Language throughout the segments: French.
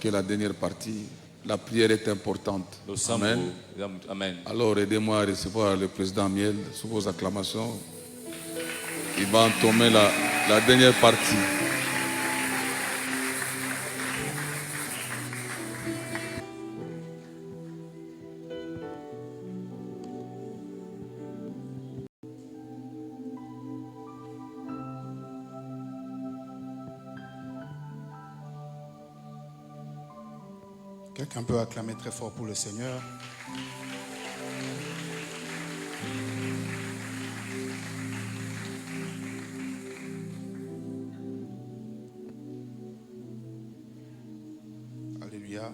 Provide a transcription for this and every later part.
que la dernière partie, la prière est importante. Amen. Amen. Alors aidez-moi à recevoir le président Miel sous vos acclamations. Il va entamer la dernière partie. Quelqu'un peut acclamer très fort pour le Seigneur. Alléluia.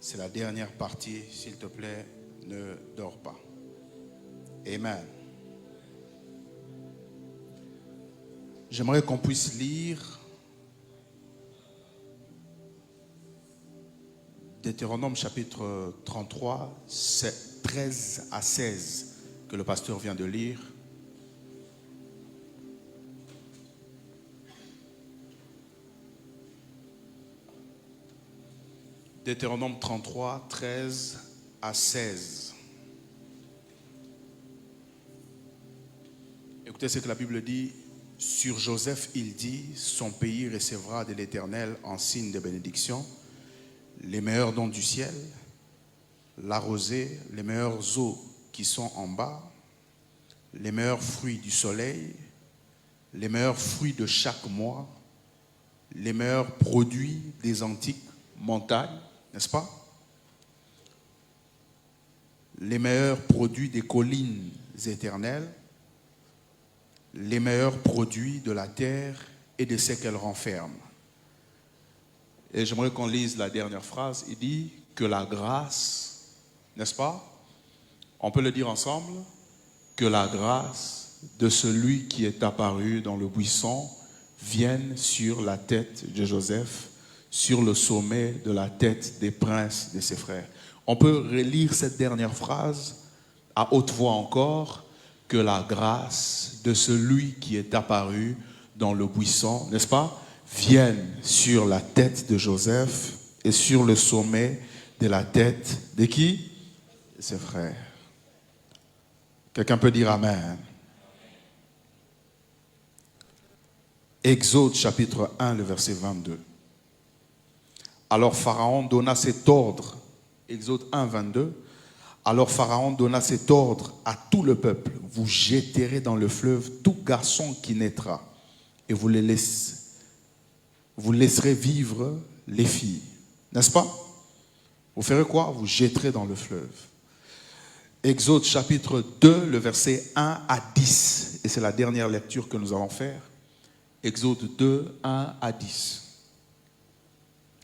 C'est la dernière partie. S'il te plaît, ne dors pas. Amen. J'aimerais qu'on puisse lire Deutéronome chapitre 33, 13 à 16, que le pasteur vient de lire. Deutéronome 33, 13 à 16. Écoutez ce que la Bible dit. Sur Joseph, il dit, son pays recevra de l'Éternel en signe de bénédiction les meilleurs dons du ciel, la rosée, les meilleures eaux qui sont en bas, les meilleurs fruits du soleil, les meilleurs fruits de chaque mois, les meilleurs produits des antiques montagnes, n'est-ce pas? Les meilleurs produits des collines éternelles, les meilleurs produits de la terre et de ce qu'elle renferme. Et j'aimerais qu'on lise la dernière phrase. Il dit que la grâce, n'est-ce pas? On peut le dire ensemble. Que la grâce de celui qui est apparu dans le buisson vienne sur la tête de Joseph, sur le sommet de la tête des princes de ses frères. On peut relire cette dernière phrase à haute voix encore. Que la grâce de celui qui est apparu dans le buisson, n'est-ce pas, vienne sur la tête de Joseph et sur le sommet de la tête de qui? De ses frères. Quelqu'un peut dire Amen. Exode chapitre 1, le verset 22. Alors Pharaon donna cet ordre. Exode 1, 22. Alors Pharaon donna cet ordre à tout le peuple. Vous jetterez dans le fleuve tout garçon qui naîtra et vous laisserez vivre les filles. N'est-ce pas? Vous ferez quoi? Vous jetterez dans le fleuve. Exode chapitre 2, le verset 1 à 10. Et c'est la dernière lecture que nous allons faire. Exode 2, 1 à 10.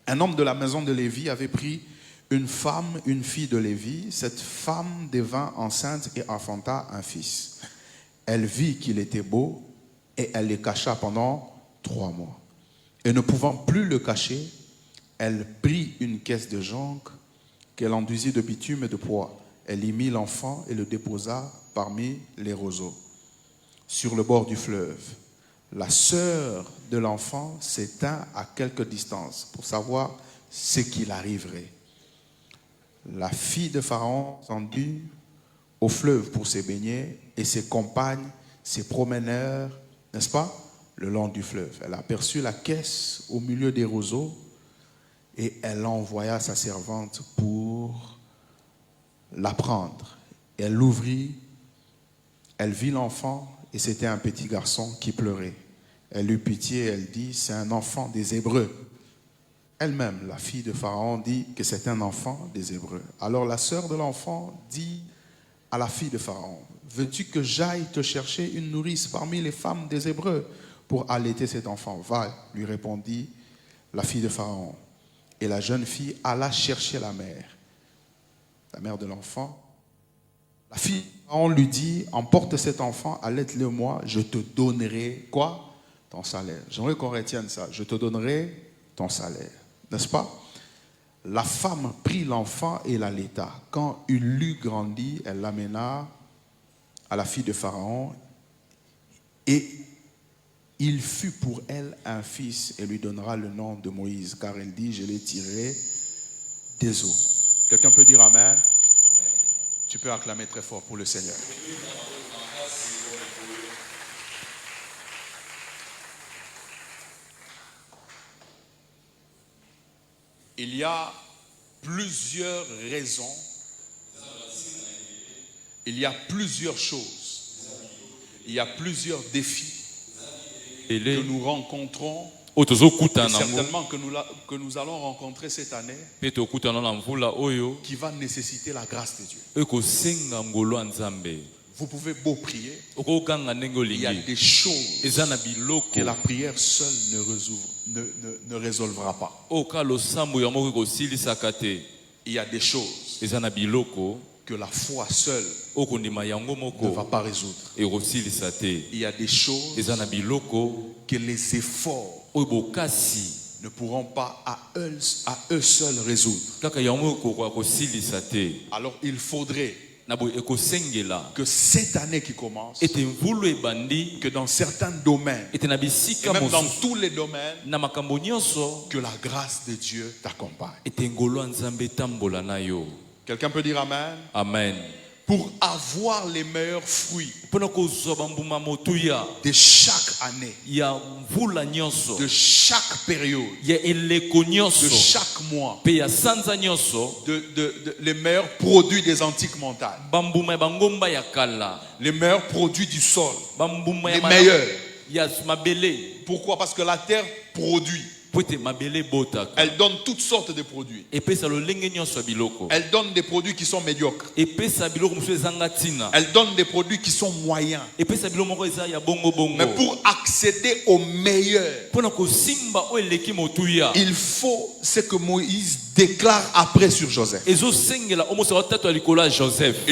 Un homme de la maison de Lévi avait pris une femme, une fille de Lévi. Cette femme devint enceinte et enfanta un fils. Elle vit qu'il était beau et elle le cacha pendant 3 mois. Et ne pouvant plus le cacher, elle prit une caisse de jonc qu'elle enduisit de bitume et de pois. Elle y mit l'enfant et le déposa parmi les roseaux, sur le bord du fleuve. La sœur de l'enfant s'étint à quelque distance pour savoir ce qu'il arriverait. La fille de Pharaon descendit au fleuve pour se baigner et ses compagnes, ses promeneurs, n'est-ce pas, le long du fleuve. Elle aperçut la caisse au milieu des roseaux et elle envoya sa servante pour la prendre. Elle l'ouvrit, elle vit l'enfant et c'était un petit garçon qui pleurait. Elle eut pitié, elle dit, c'est un enfant des Hébreux. Elle-même, la fille de Pharaon, dit que c'est un enfant des Hébreux. Alors la sœur de l'enfant dit à la fille de Pharaon, veux-tu que j'aille te chercher une nourrice parmi les femmes des Hébreux pour allaiter cet enfant? Va, lui répondit la fille de Pharaon. Et la jeune fille alla chercher la mère de l'enfant. La fille de Pharaon lui dit, emporte cet enfant, allaite-le moi, je te donnerai quoi? Ton salaire. J'aimerais qu'on retienne ça. Je te donnerai ton salaire. N'est-ce pas? La femme prit l'enfant et l'allaita. Quand il eut grandi, elle l'amena à la fille de Pharaon et il fut pour elle un fils et lui donnera le nom de Moïse, car elle dit, je l'ai tiré des eaux. Quelqu'un peut dire Amen? Tu peux acclamer très fort pour le Seigneur. Il y a plusieurs raisons, il y a plusieurs choses, il y a plusieurs défis que nous rencontrons, et certainement que nous allons rencontrer cette année, qui va nécessiter la grâce de Dieu. Vous pouvez beau prier, il y a des choses que la prière seule ne résolvera pas. Il y a des choses que la foi seule ne va pas résoudre. Il y a des choses que les efforts ne pourront pas à eux seuls résoudre. Alors il faudrait que cette année qui commence, que dans certains domaines, et même dans tous les domaines, que la grâce de Dieu t'accompagne. Quelqu'un peut dire Amen? Amen. Pour avoir les meilleurs fruits de chaque année, de chaque période, de chaque mois, les meilleurs produits des antiques montagnes, les meilleurs produits du sol, les meilleurs. Pourquoi? Parce que la terre produit. Elle donne toutes sortes de produits. Elle donne des produits qui sont médiocres. Elle donne des produits qui sont moyens. Mais pour accéder au meilleur, il faut ce que Moïse déclare après sur Joseph. Il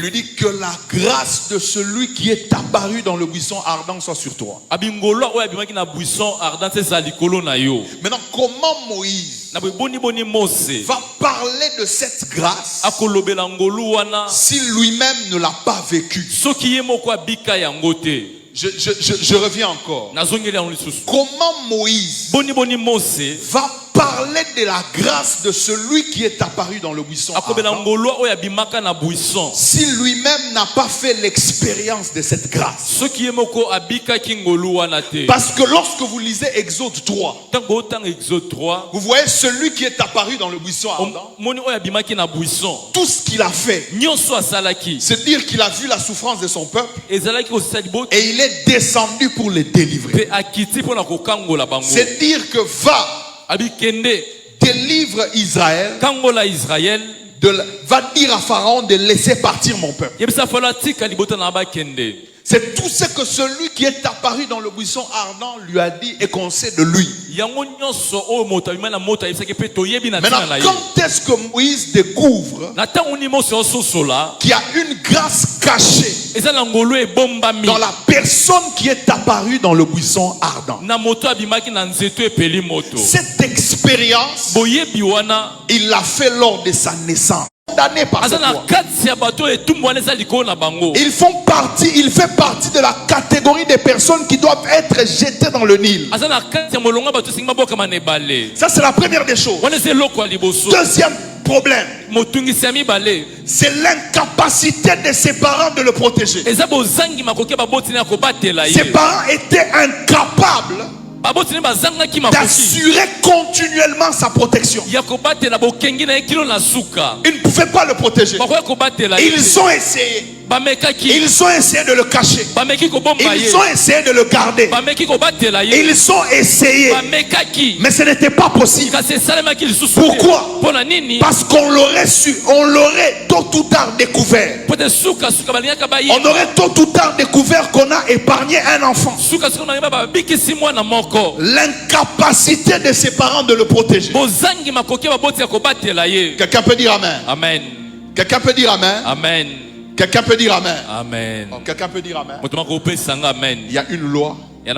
lui dit que la grâce de celui qui est apparu dans le buisson ardent soit sur toi. Maintenant, comment Moïse va parler de cette grâce si lui-même ne l'a pas vécu? Je reviens encore. Comment Moïse va parler de la grâce de celui qui est apparu dans le buisson ardent si lui-même n'a pas fait l'expérience de cette grâce? Parce que lorsque vous lisez Exode 3, vous voyez celui qui est apparu dans le buisson ardent, tout ce qu'il a fait, c'est dire qu'il a vu la souffrance de son peuple et il est descendu pour les délivrer. C'est dire que délivre Israël, va dire à Pharaon de laisser partir mon peuple. C'est tout ce que celui qui est apparu dans le buisson ardent lui a dit et qu'on sait de lui. Maintenant, quand est-ce que Moïse découvre qu'il y a une grâce cachée dans la personne qui est apparue dans le buisson ardent? Cette expérience, il l'a fait lors de sa naissance. Il fait partie de la catégorie des personnes qui doivent être jetées dans le Nil. Ça, c'est la première des choses. Deuxième problème, c'est l'incapacité de ses parents de le protéger. Ses parents étaient incapables d'assurer continuellement sa protection. Ils ne pouvaient pas le protéger. Ils ont essayé. Ils ont essayé de le cacher. Ils ont essayé de le garder. Ils ont essayé. Mais ce n'était pas possible. Pourquoi? Parce qu'on l'aurait su. On l'aurait tôt ou tard découvert. On aurait tôt ou tard découvert qu'on a épargné un enfant. L'incapacité de ses parents de le protéger. Quelqu'un peut dire Amen. Amen. Quelqu'un peut dire Amen. Amen. Quelqu'un peut dire Amen. Amen. Oh, quelqu'un peut dire Amen. Il y a une loi. Il y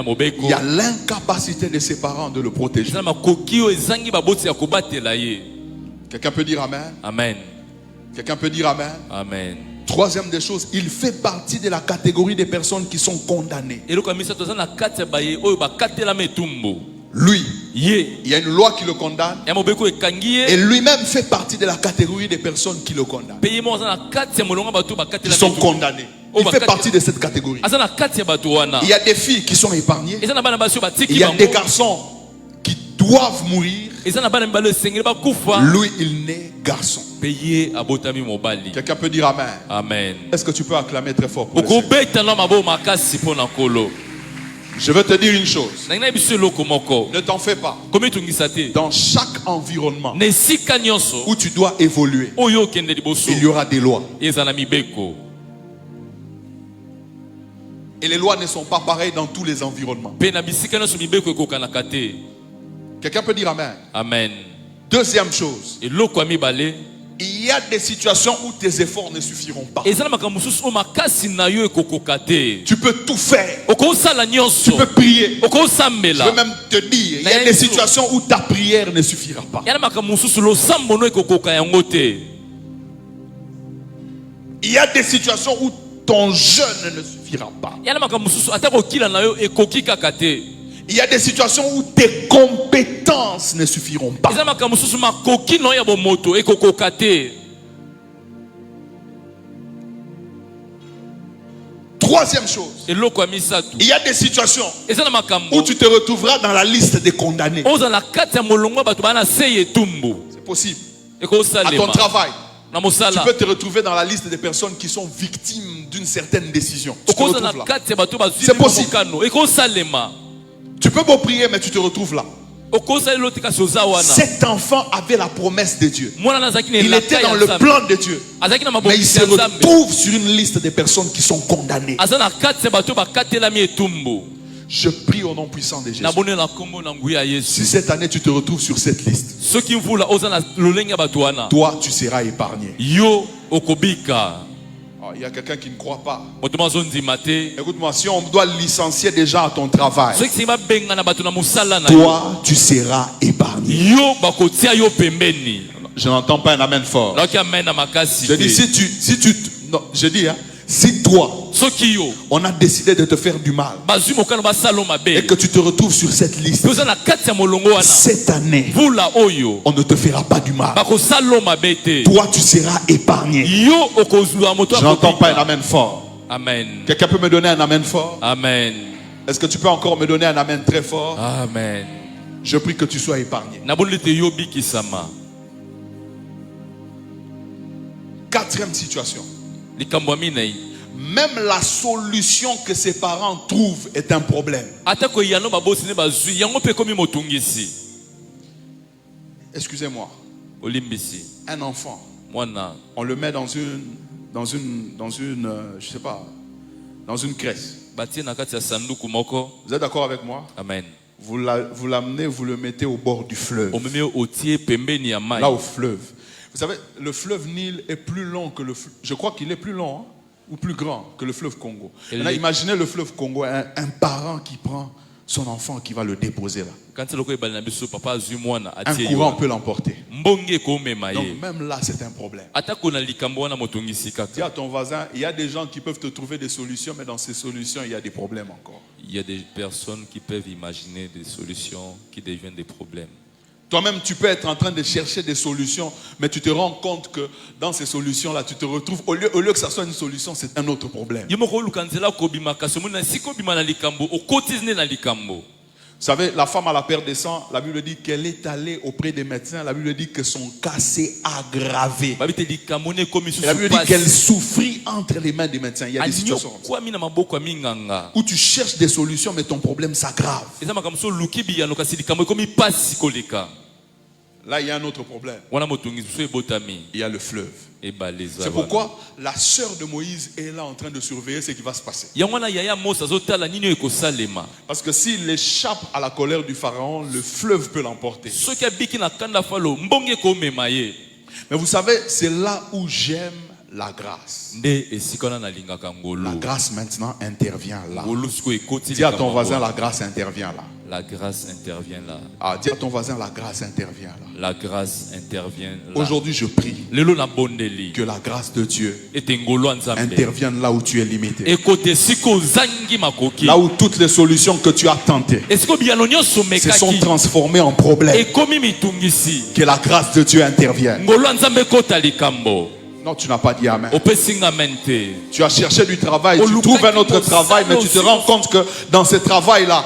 a l'incapacité de ses parents de le protéger. Quelqu'un peut dire Amen. Amen. Quelqu'un peut dire Amen. Amen. Troisième des choses, il fait partie de la catégorie des personnes qui sont condamnées. Lui, il y a une loi qui le condamne. Et lui-même fait partie de la catégorie des personnes qui le condamnent. Ils sont condamnés. Il fait partie de cette catégorie. Il y a des filles qui sont épargnées. Il y a des garçons qui doivent mourir. Lui, il naît garçon. Quelqu'un peut dire Amen. Amen. Est-ce que tu peux acclamer très fort pour le Seigneur? Je veux te dire une chose. Ne t'en fais pas. Dans chaque environnement où tu dois évoluer, il y aura des lois. Et les lois ne sont pas pareilles dans tous les environnements. Quelqu'un peut dire Amen. Amen. Deuxième chose. Il y a des situations où tes efforts ne suffiront pas. Tu peux tout faire. Tu peux prier. Je veux même te dire, il y a des situations où ta prière ne suffira pas. Il y a des situations où ton jeûne ne suffira pas. Il y a des situations où tes compétences ne suffiront pas. Troisième chose, il y a des situations où tu te retrouveras dans la liste des condamnés. C'est possible. À ton travail, tu peux te retrouver dans la liste des personnes qui sont victimes d'une certaine décision. Tu te retrouves là. C'est possible. Tu peux beau prier, mais tu te retrouves là. Cet enfant avait la promesse de Dieu. Il était dans le plan de Dieu. Mais il se retrouve sur une liste de personnes qui sont condamnées. Je prie au nom puissant de Jésus. Si cette année tu te retrouves sur cette liste, toi tu seras épargné. Il y a quelqu'un qui ne croit pas. Écoute-moi, si on doit licencier des gens à ton travail, toi tu seras épargné. Je n'entends pas un amen fort. Je dis si toi on a décidé de te faire du mal et que tu te retrouves sur cette liste, cette année on ne te fera pas du mal. Toi tu seras épargné. Je n'entends pas un amen fort. Amen. Quelqu'un peut me donner un amen fort? Amen. Est-ce que tu peux encore me donner un amen très fort? Amen. Je prie que tu sois épargné. Quatrième situation. Même la solution que ses parents trouvent est un problème. Excusez-moi. Un enfant, on le met dans une je sais pas, dans une crèche. Vous êtes d'accord avec moi? Amen. Vous l'amenez, vous le mettez au bord du fleuve. Là au fleuve. Vous savez, le fleuve Nil est plus long que le fleuve. Je crois qu'il est plus long, hein, ou plus grand que le fleuve Congo. Maintenant, imaginez le fleuve Congo, un parent qui prend son enfant qui va le déposer là. Un courant peut l'emporter. Donc même là, c'est un problème. Dis à ton voisin, il y a des gens qui peuvent te trouver des solutions, mais dans ces solutions, il y a des problèmes encore. Il y a des personnes qui peuvent imaginer des solutions qui deviennent des problèmes. Toi-même, tu peux être en train de chercher des solutions, mais tu te rends compte que dans ces solutions-là, tu te retrouves, au lieu que ça soit une solution, c'est un autre problème. Vous savez, la femme à la paire de sang, la Bible dit qu'elle est allée auprès des médecins. La Bible dit que son cas s'est aggravé. Et la Bible dit qu'elle souffrit entre les mains des médecins. Il y a des situations où tu cherches des solutions, mais ton problème s'aggrave. Là, il y a un autre problème. Il y a le fleuve. C'est pourquoi la sœur de Moïse est là en train de surveiller ce qui va se passer. Parce que s'il échappe à la colère du pharaon, le fleuve peut l'emporter. Mais vous savez, c'est là où j'aime la grâce. La grâce maintenant intervient là. Dis à ton voisin, la grâce intervient là. La grâce intervient là. Ah, dis à ton voisin, la grâce intervient là. La grâce intervient là. Aujourd'hui, je prie Lelo na bondeli. que la grâce de Dieu Ete ngolo nzambe. intervienne là où tu es limité. Ekote siko zangi makoki. Là où toutes les solutions que tu as tentées Esiko biano nyonso se sont mekaki. transformées en problèmes. Ekomi mitungisi. Que la grâce de Dieu intervienne. Ngolo nzambe kota likambo. Non, tu n'as pas dit amen. Opesinga mente. Tu as cherché du travail, tu trouves un autre travail, mais tu te rends compte que dans ce travail-là,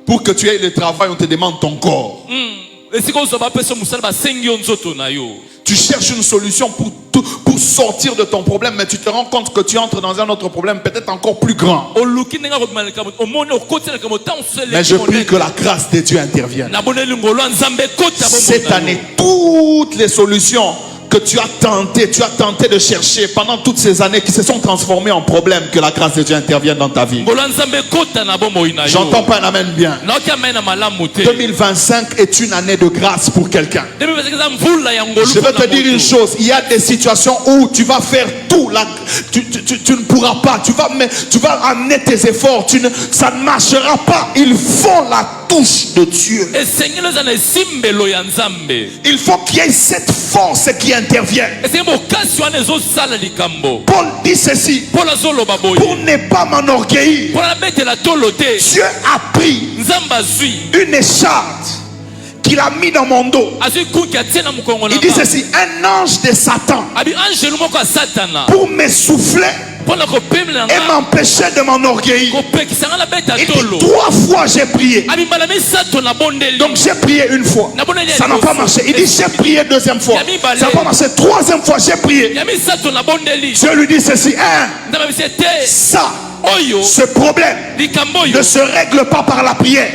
pour que tu aies le travail, on te demande ton corps. Tu cherches une solution pour sortir de ton problème, mais tu te rends compte que tu entres dans un autre problème, peut-être encore plus grand. Mais je prie que la grâce de Dieu intervienne. Cette année, toutes les solutions que tu as tenté de chercher pendant toutes ces années qui se sont transformées en problèmes, que la grâce de Dieu intervienne dans ta vie. J'entends pas un amen bien. 2025 est une année de grâce pour quelqu'un. Je vais te dire une chose, il y a des situations où tu vas faire tout, tu ne pourras pas, tu vas amener tes efforts, ça ne marchera pas. Il faut la touche de Dieu. Il faut qu'il y ait cette force qui intervienne. Paul dit ceci: pour ne pas m'enorgueillir, Dieu a pris une écharpe qu'il a mis dans mon dos. Il dit ceci: un ange de Satan pour me souffler et m'empêcher de m'enorgueillir. Il dit 3 fois j'ai prié. Donc j'ai prié une fois, ça n'a pas marché. Il dit j'ai prié 2e fois, ça n'a pas marché. 3e fois j'ai prié. Je lui dis ceci: ça, ce problème ne se règle pas par la prière.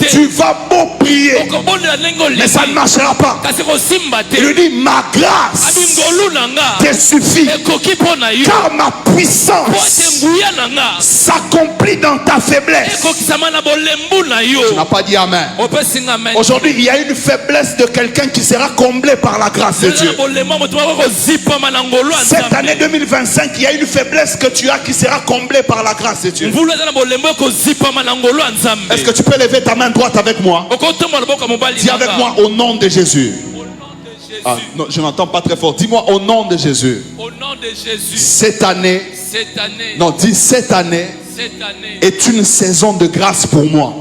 Tu vas beau prier, mais ça ne marchera pas. Il lui dit: ma grâce te suffit, car ma puissance s'accomplit dans ta faiblesse. Tu n'as pas dit amen. Aujourd'hui, il y a une faiblesse de quelqu'un qui sera comblée par la grâce de Dieu. Cette année 2025, il y a une faiblesse que tu as qui sera comblée par la grâce de Dieu. Est-ce que tu peux lever ta main droite avec moi? Dis avec moi: au nom de Jésus. Ah, non, je n'entends pas très fort. Dis-moi: au nom de Jésus. Au nom de Jésus. Cette année. Non, dis: cette année est une saison de grâce pour moi.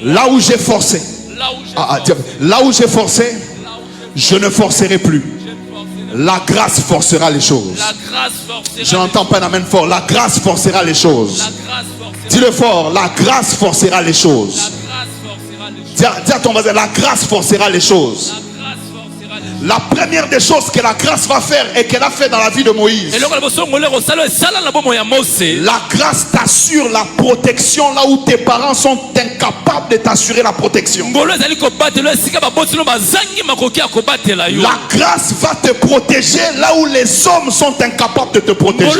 Là où j'ai forcé. Là où j'ai forcé, je ne forcerai plus. La grâce forcera les choses. Je n'entends pas un amen fort. La grâce forcera les choses. Dis-le fort: la grâce forcera les choses. Dis à ton voisin: la grâce forcera les choses. La première des choses que la grâce va faire et qu'elle a fait dans la vie de Moïse, la grâce t'assure la protection là où tes parents sont incapables de t'assurer la protection. La grâce va te protéger là où les hommes sont incapables de te protéger.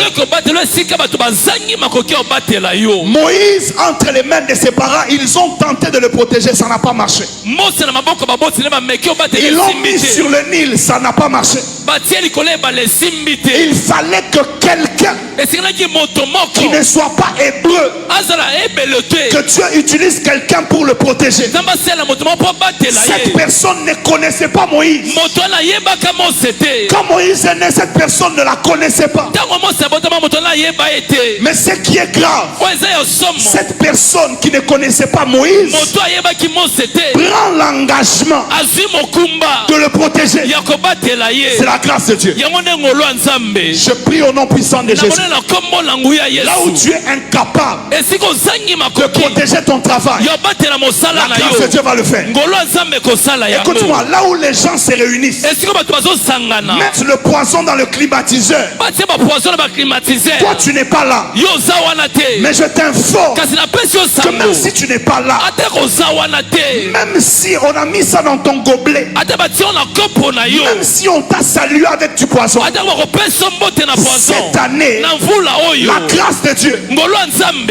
Moïse, entre les mains de ses parents, ils ont tenté de le protéger, ça n'a pas marché. Ils l'ont mis sur le Nil, ça n'a pas marché. Il fallait que quelqu'un qui ne soit pas hébreu, que Dieu utilise quelqu'un pour le protéger. Cette personne ne connaissait pas Moïse. Quand Moïse est né, cette personne ne la connaissait pas. Mais ce qui est grave, cette personne qui ne connaissait pas Moïse prend l'engagement de le protéger. C'est la grâce de Dieu. Je prie au nom puissant de Jésus. Là où tu es incapable de protéger ton travail, la grâce de Dieu va le faire. Écoute-moi, là où les gens se réunissent, mettre le poison dans le climatiseur. Toi tu n'es pas là, mais je t'informe que même si tu n'es pas là, même si on a mis ça dans ton gobelet, Même si on t'a salué avec du poison, cette année, la grâce de Dieu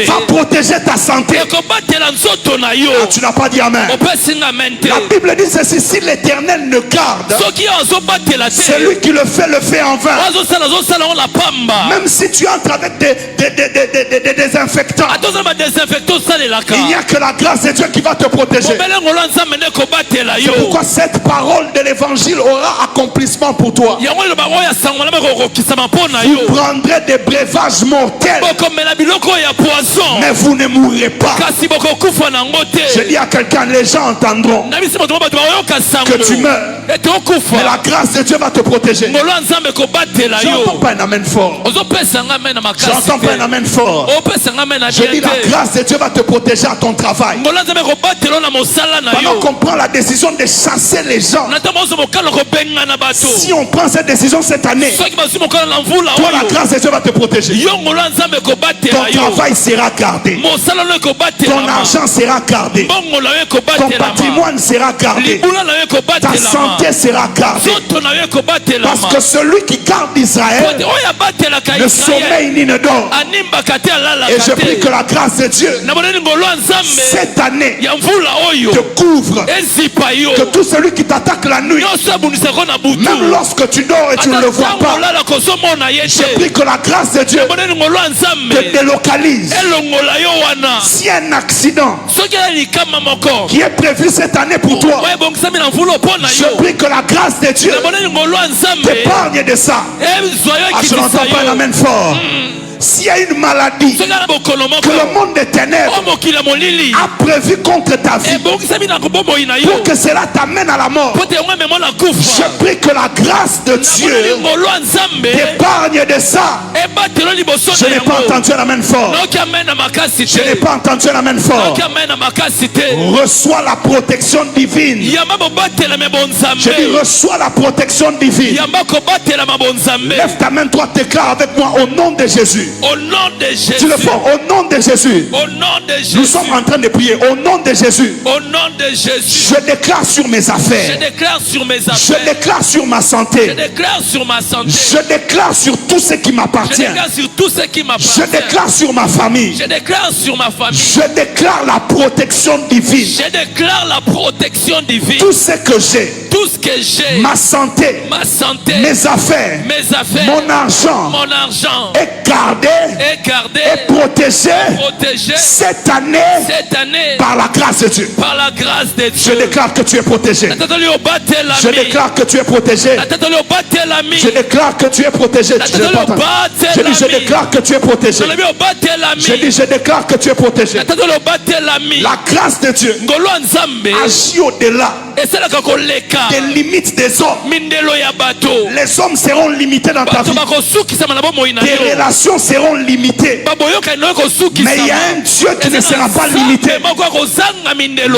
va protéger ta santé. Ah, tu n'as pas dit amen. La Bible dit ceci: si l'Éternel ne garde, celui qui le fait en vain. Même si tu entres avec des désinfectants, il n'y a que la grâce de Dieu qui va te protéger. C'est pourquoi cette parole de l'évangile aura accomplissement pour toi. Vous prendrez des breuvages mortels, mais vous ne mourrez pas. Je dis à quelqu'un: les gens entendront que tu meurs, mais la grâce de Dieu va te protéger. J'entends pas un amen fort. J'entends pas un amen fort. Je dis la grâce de Dieu va te protéger à ton travail. Pendant qu'on prend la décision de chasser les gens, si on prend cette décision cette année, toi la grâce de Dieu va te protéger. Ton travail sera gardé, ton argent sera gardé, ton patrimoine sera gardé, ta santé sera gardée. Parce que celui qui garde Israël ne sommeille ni ne dort. Et je prie que la grâce de Dieu cette année te couvre, que tout celui qui t'attaque la nuit, même lorsque tu dors et tu ne le vois pas, je prie que la grâce de Dieu te délocalise. Si un accident qui est prévu cette année pour toi, je prie que la grâce de Dieu t'épargne de ça. Ah, je n'entends pas un amen fort. S'il y a une maladie que le monde des ténèbres a prévu contre ta vie, pour que cela t'amène à la mort, je prie que la grâce de Dieu t'épargne de ça. Je n'ai pas entendu un amen fort. Je n'ai pas entendu un amen fort. Reçois la protection divine. Je dis reçois la protection divine. Lève ta main droite, déclare avec moi au nom de Jésus. Au nom de Jésus. Tu le fais au nom de Jésus. Au nom de Jésus. Nous sommes en train de prier au nom de Jésus. Au nom de Jésus. Je déclare sur mes affaires. Je déclare sur mes affaires. Je déclare sur ma santé. Je déclare sur ma santé. Je déclare sur tout ce qui m'appartient. Je déclare sur tout ce qui m'appartient. Je déclare sur ma famille. Je déclare sur ma famille. Je déclare la protection divine. Je déclare la protection divine. Tout ce que j'ai. Tout ce que j'ai. Ma santé. Ma santé. Mes affaires. Mes affaires. Mon argent. Mon argent. Est gardé. Et protégé. Cette année. Par la grâce de Dieu. Par la grâce de Dieu. Je déclare que tu es protégé. Je déclare que tu es protégé. Je déclare que tu es protégé. Je dis je déclare que tu es protégé. Je dis je déclare que tu es protégé. La grâce de Dieu agit au-delà des limites des hommes. Les hommes seront limités dans ta vie. Tes relations seront limitées. Mais il y a un Dieu qui ne sera pas limité.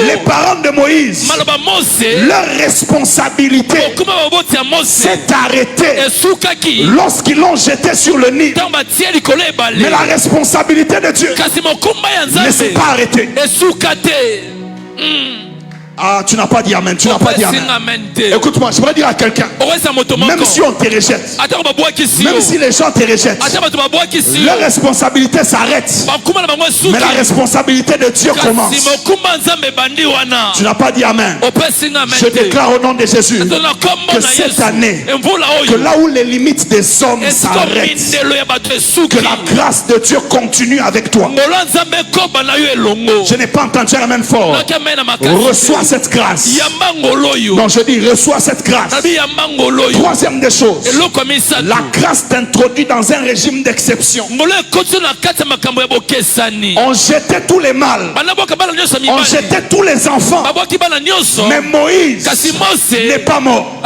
Les parents de Moïse, leur responsabilité s'est arrêtée lorsqu'ils l'ont jeté sur le Nil. Mais la responsabilité de Dieu ne s'est pas arrêtée. Ah, tu n'as pas dit amen. Tu n'as pas dit amen. Écoute-moi, je voudrais dire à quelqu'un, même si on te rejette, même si les gens te rejettent, leur responsabilité s'arrête. Mais la responsabilité de Dieu commence. Tu n'as pas dit amen. Je déclare au nom de Jésus que cette année, que là où les limites des hommes s'arrêtent, que la grâce de Dieu continue avec toi. Je n'ai pas entendu un amen fort. Reçois cette grâce. Non, je dis reçois cette grâce. Troisième des choses, la grâce t'introduit dans un régime d'exception. On jetait tous les mâles, on jetait tous les enfants, mais Moïse n'est pas mort.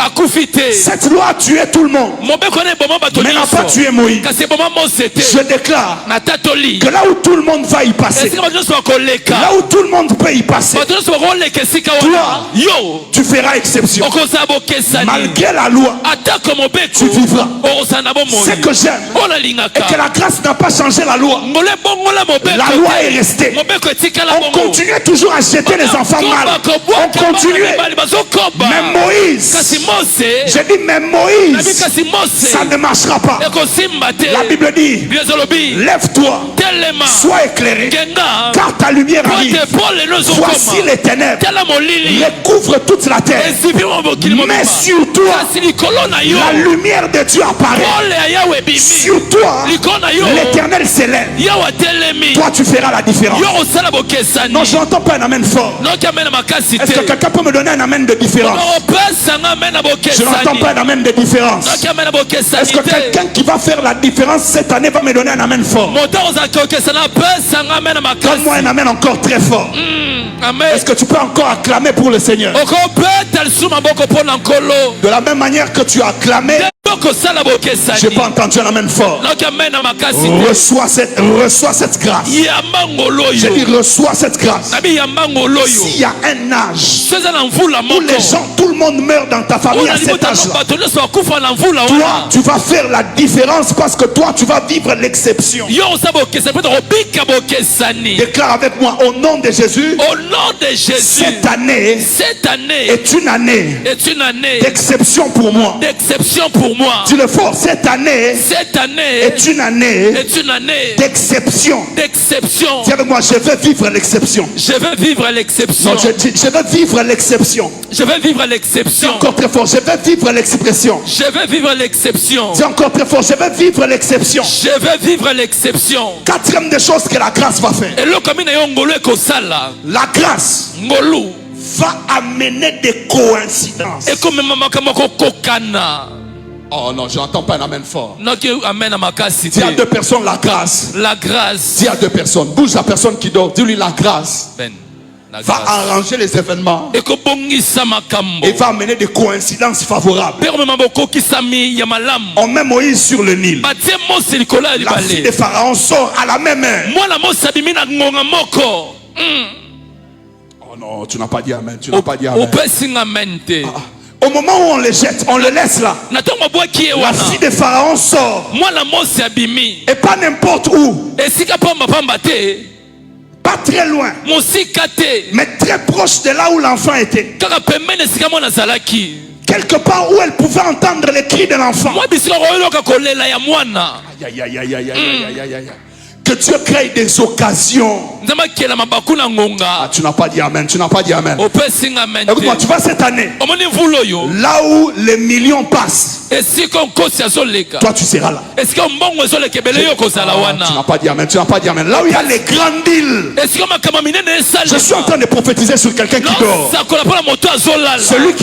Cette loi a tué tout le monde, mais n'a pas tué Moïse. Je déclare que là où tout le monde va y passer, là où tout le monde peut y passer, Toi, yo tu feras exception. okozala bokesani Malgré la loi, atako mobeko tu vivras. okozala na bomoi Ce que j'aime, oyo et nalingaka que la grâce n'a pas changé la loi. ngolo ebongola mobeko La loi est restée. mobeko etikala On bongo continuait toujours à jeter les enfants mal. On continuait. bazokoba Mais Moïse, kasi mose j'ai dit, mais nabi Moïse, kasi mose ça ne marchera pas. ekosimba te La Bible dit, biezolobi lève-toi, telema sois éclairé, genga car ta lumière pote arrive. pole Voici nozokoma les ténèbres tala molili recouvre toute la terre. ezibi mo mokili Mais mobimba sur toi, kasi likolo na yo la lumière de Dieu apparaît. pole ya yawe ebimi Sur toi, likolo na yo l'Éternel s'élève. yawe atelemi Toi, tu feras la différence. yo kosala bokesani Non, je n'entends pas un amen fort. noki amena makasi Est-ce que te quelqu'un peut me donner un amen de différence? opesanga amena Je n'entends bokesani pas un amen de différence. noki amena Est-ce bokesani que te quelqu'un qui va faire la différence cette année va me donner un amen fort? moto ozalaki okesana apesanga amena makasi Donne-moi un amen encore très fort. amen Est-ce que tu peux encore acclamer pour le Seigneur? okobeta lisusu maboko mpo na nkolo De la même manière que tu as acclamé, okosala je bokesani n'ai pas entendu un amen fort. noki amena makasi te Reçois cette grâce. yamba ngolo J'ai oyo dit reçois cette grâce. nabi yamba ngolo oyo S'il y a un âge so eza na mvula où les moko gens, tout le monde meurt dans ta famille oyo à na cet libota âge-là, bato nyonso bakufa na mvula toi, wana tu vas faire la différence parce que toi, tu vas vivre l'exception. yo osala bokesani mpo tokobika bokesani Déclare avec moi au nom de Jésus, au nom de Jésus cette année cette année est une année est une année d'exception pour moi. d'exception pour moi Dis le fort, cette année cette année est une année est une année d'exception. d'exception Dis avec moi, je vais vivre l'exception. je vais vivre l'exception Non, je vais vivre l'exception. je vais vivre Dis l'exception encore très fort, je vais vivre l'expression. je vais vivre l'exception Dis encore très fort, je vais vivre l'exception. je vais vivre l'exception Quatrième des choses que la grâce va faire. eloko mina yo ngolu ekosala La grâce ngolu va amener des coïncidences. ekomema makambo kokokana Oh non, je n'entends pas un amen fort. noki amena makasi Dis à te deux personnes la grâce. la grâce Dis à deux personnes, bouge la personne qui dort. Dis-lui la grâce ben la va grâce arranger les événements ekobongisa makambo et va amener des coïncidences favorables. mpe komema bokokisami ya malamu On met Moïse sur le Nil. batie mose likolo ya La fille de libale Pharaon sort à la même heure. mwana mose abimi na ngonga moko Oh non, tu n'as pas dit amen. Tu n'as pas dit amen. opesinga amen te Au moment où on le jette, on le laisse là. na ntango abwaki ye La wana fille de Pharaon sort. mwana mose abimi Et pas n'importe où. esika pambapamba te Pas très loin. mosika te Mais très proche de là où l'enfant était. kaka pembeni esika mwana azalaki Quelque part où elle pouvait entendre les cris de l'enfant. mwa bisika koyoka kolela ya mwana Aïe, aïe, aïe, aïe, aïe, aïe, aïe, aïe. Que Dieu crée des occasions. nzambe akela mabaku na Ah, ngonga tu n'as pas dit amen. Tu n'as pas dit amen. opesinga amen Écoute-moi, tu te vois cette année, omoni mvula oyo là où les millions passent, esika nkosi azoleka toi tu seras là. esika mbongo ezoleka ebele yo kozala Ah, tu n'as wana pas dit amen. Tu n'as pas dit amen. Là où il y a les grandes îles. esika makambo minene Je suis en esalema train de prophétiser sur quelqu'un qui dort. nosakola mpona moto azolala Celui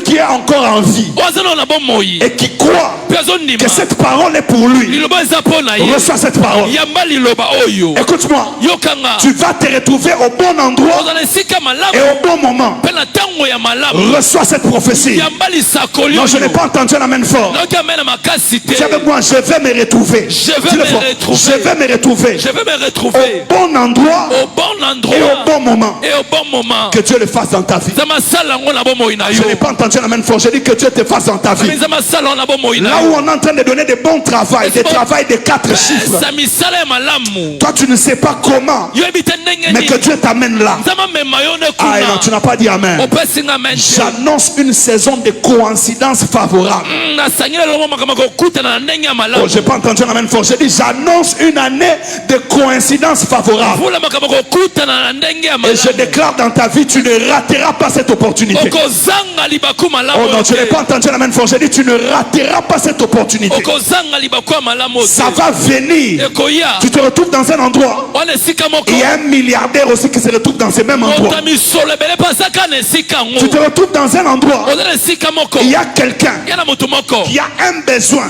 qui est encore en vie oyo aza nao na bomoi et qui croit mpe azondima que cette parole est pour lui. liloba eza mpo na ye Reçois cette parole. yamba liloba oyo Écoute-moi, yokanga tu vas te retrouver au bon endroit ozala esika malamu et au bon moment. mpe na ntango ya malamu Reçois cette prophétie. yamba lisakoli Non, je n'ai oyo pas entendu un amen fort. noki amena makasi te Dis avec moi, je vais me retrouver. Je vais Dis-le me fort. retrouver. Je vais me retrouver je vais me au retrouver bon endroit au bon endroit et au bon moment. et au bon moment Que Dieu le fasse dans ta vie. nzambe asala yango na bomoi na yo Je n'ai pas entendu un amen fort. Je dis que Dieu te fasse dans ta vie. nzambe asala yango na bomoi Là na où yo on est en train de donner des bons travails, des travails de 4 chiffres. esa misala ya malamu Toi, tu ne sais pas comment, yoyebi te ndenge mais que nini Dieu t'amène là. nzambe amema yo ne Ah non, tu kuna n'as pas dit amen. opesinga amen te J'annonce une saison de coïncidences favorables. nasangeli elongo makambo kokutana na ndenge ya Oh, malamu j'ai pas entendu un amen fort. J'ai dit, j'annonce une année de coïncidences favorables. vula makambo kokutana na ndenge ya Et je malamu déclare dans ta vie, tu ne rateras pas cette opportunité. okozanga libaku malamu Oh non, tu n'as pas entendu un amen fort. J'ai dit, tu ne rateras pas cette opportunité. okozanga libaku ya malamu Ça va venir. ekoya Tu te retrouves dans un endroit. wana esika moko Il y a un milliardaire aussi qui se retrouve dans ce même endroit. moto misolo ebele mpe azaka na esika yango Tu te retrouves dans un endroit. oza na esika moko Il y a quelqu'un ya na qui a un besoin.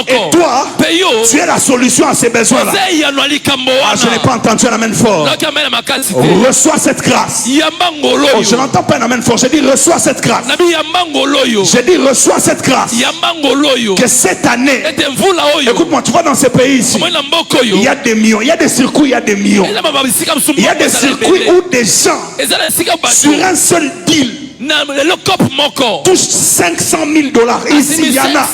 Et toi, Peyo, tu es la solution à ces besoins-là. Ah, je n'ai pas entendu un amen fort. Reçois cette grâce. Oh, je n'entends pas un amen fort. J'ai dit reçois cette grâce. J'ai dit reçois cette grâce. Que cette année, écoute-moi, tu vois dans ces pays ici, il y a des millions, il y a des circuits, il y a des millions. Il y a des circuits où des gens, sur un seul deal, touche 500 000 $. Ici, il y en a.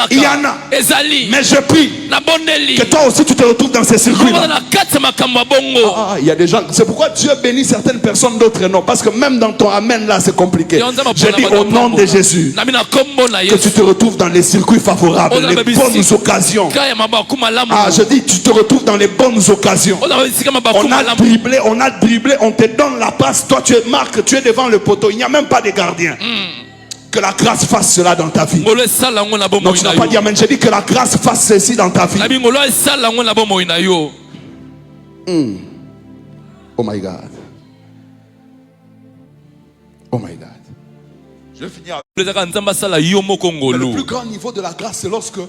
Il y en a. Mais je prie que toi aussi tu te retrouves dans ces circuits. Il y a des gens. C'est pourquoi Dieu bénit certaines personnes, d'autres non. Parce que même dans ton amen là, c'est compliqué. Je dis au nom de Jésus que tu te retrouves dans les circuits favorables, les bonnes occasions. Ah, je dis, tu te retrouves dans les bonnes occasions. On a dribblé, on te donne la passe. Toi, tu es Marc, tu es devant le poteau. Il n'y a même pas de gardien. Que la grâce fasse cela dans ta vie. Non, tu n'as pas dit amen. J'ai dit que la grâce fasse ceci dans ta vie. Oh my God. Oh my God. Je vais finir. Le plus grand niveau de la grâce, c'est lorsque,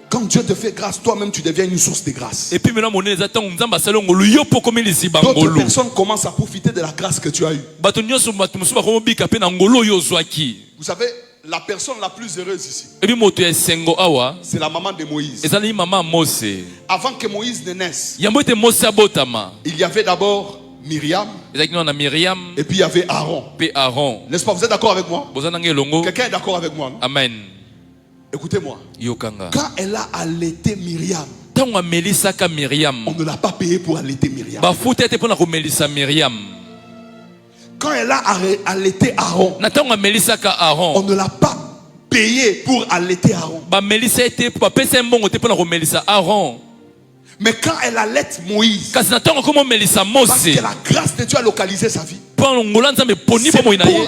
quand Dieu te fait grâce, toi-même tu deviens une source de grâce. D'autres personnes commencent à profiter de la grâce que tu as eue. Vous savez, la personne la plus heureuse ici, c'est la maman de Moïse. Avant que Moïse ne naisse, il y avait d'abord Myriam, et puis il y avait Aaron. N'est-ce pas? Vous êtes d'accord avec moi? Quelqu'un est d'accord avec moi, non? Amen. Écoutez-moi. Quand elle a allaité Myriam, on ne l'a pas payé pour allaiter Myriam. Quand elle a allaité Aaron, on ne l'a pas payé pour allaiter Aaron. Mais quand elle allaite Moïse, parce que la grâce de Dieu a localisé sa vie, c'est pour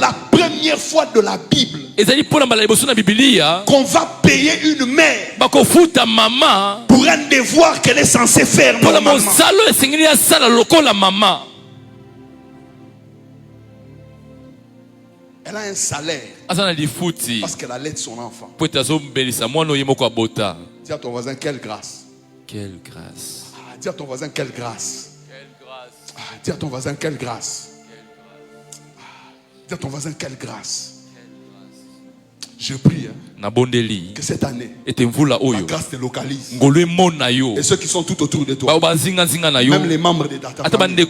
la première fois de la Bible qu'on va payer une mère pour un devoir qu'elle est censée faire normalement. Elle a un salaire parce qu'elle allaite son enfant. Dis à ton voisin, quelle grâce. Quelle grâce. Ah, dis à ton voisin, quelle grâce. Quelle grâce. Ah, dis à ton voisin, quelle grâce. Ah, dis à ton voisin, quelle grâce. Je prie que cette année, la grâce te localise. Et ceux qui sont tout autour de toi, même les membres de ta famille,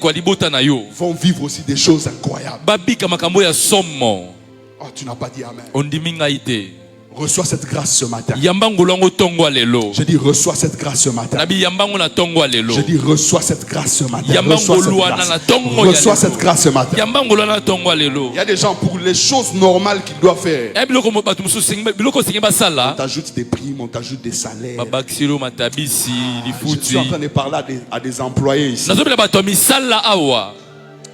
vont vivre aussi des choses incroyables. Oh, tu n'as pas dit amen. Reçois cette grâce ce matin. Je dis reçois cette grâce ce matin. Je dis reçois cette grâce ce matin. Reçois cette grâce ce matin. Il y a des gens pour les choses normales qu'ils doivent faire. On t'ajoute des primes, on t'ajoute des salaires. Je suis en train de parler à des employés ici.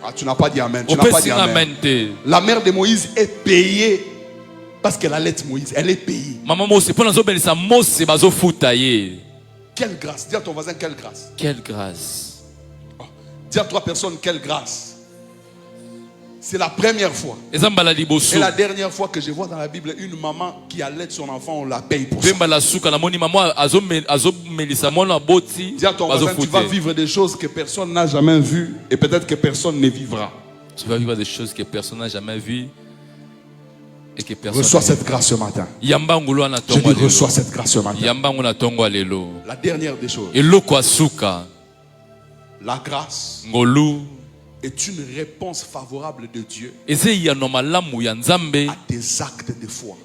Ah, tu n'as pas dit amen. Tu n'as pas dit amen. La mère de Moïse est payée. Parce qu'elle allait Moïse, elle est payée. Quelle grâce. Dis à ton voisin, quelle grâce. Quelle grâce. Oh. Dis à 3 personnes, quelle grâce. C'est la première fois. Et la dernière fois que je vois dans la Bible une maman qui allait son enfant, on la paye pour ça. Dis à ton voisin, tu vas vivre des choses que personne n'a jamais vues et peut-être que personne ne vivra. Tu vas vivre des choses que personne n'a jamais vues. Reçois cette grâce ce matin. Je dis reçois cette grâce ce matin. La dernière des choses. La grâce est une réponse favorable de Dieu à des actes de foi.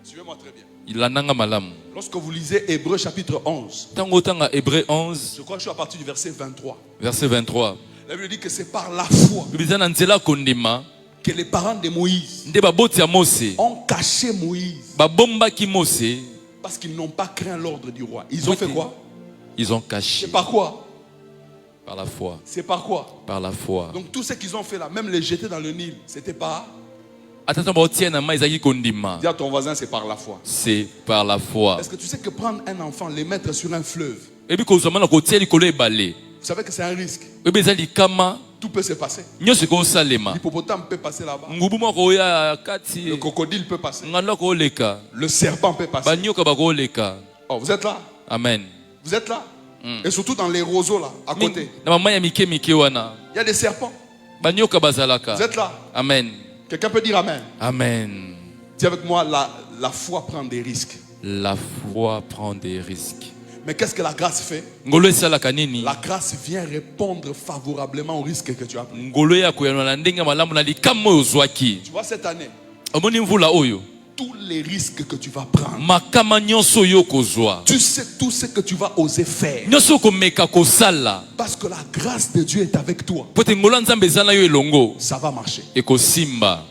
Suivez-moi très bien. Lorsque vous lisez Hébreux chapitre 11, je crois que je suis à partir du verset 23. Verset 23. La Bible dit que c'est par la foi que les parents de Moïse ont caché Moïse parce qu'ils n'ont pas craint l'ordre du roi. Ils ont fait quoi? Ils ont caché. C'est par quoi? Par la foi. C'est par quoi? Par la foi. Donc tout ce qu'ils ont fait là, même les jeter dans le Nil, c'était pas... Dis à ton voisin, c'est par la foi. C'est par la foi. Est-ce que tu sais que prendre un enfant, les mettre sur un fleuve, vous savez que c'est un risque. Tout peut se passer. nyonso ekosalema. L'hippopotame peut passer là-bas. Ngubu moko oya kati. Le crocodile peut passer. Nganda koleka. Le serpent peut passer. Banyoka bakoleka. Oh, vous êtes là? Amen. Vous êtes là? Et surtout dans les roseaux là, à côté. Na mama ya mike mike wana. Il y a des serpents. Banyoka bazalaka. Vous êtes là? Amen. Quelqu'un peut dire Amen. Amen. Dis avec moi, la foi prend des risques. La foi prend des risques. Mais qu'est-ce que la grâce fait? Ngolo esalaka nini? La grâce vient répondre favorablement aux risques que tu as pris. Ngolo ya koyana na ndenge malamu na likambo ozwaki. Tu vois cette année, Omoni mvula oyo. tous les risques que tu vas prendre. Makama nyonso yo kozwa. Tu sais tout ce que tu vas oser faire. Nyonso komeka kosala. Parce que la grâce de Dieu est avec toi. Pote ngolo nzambe ezana yo elongo. Ça va marcher. Ekosimba.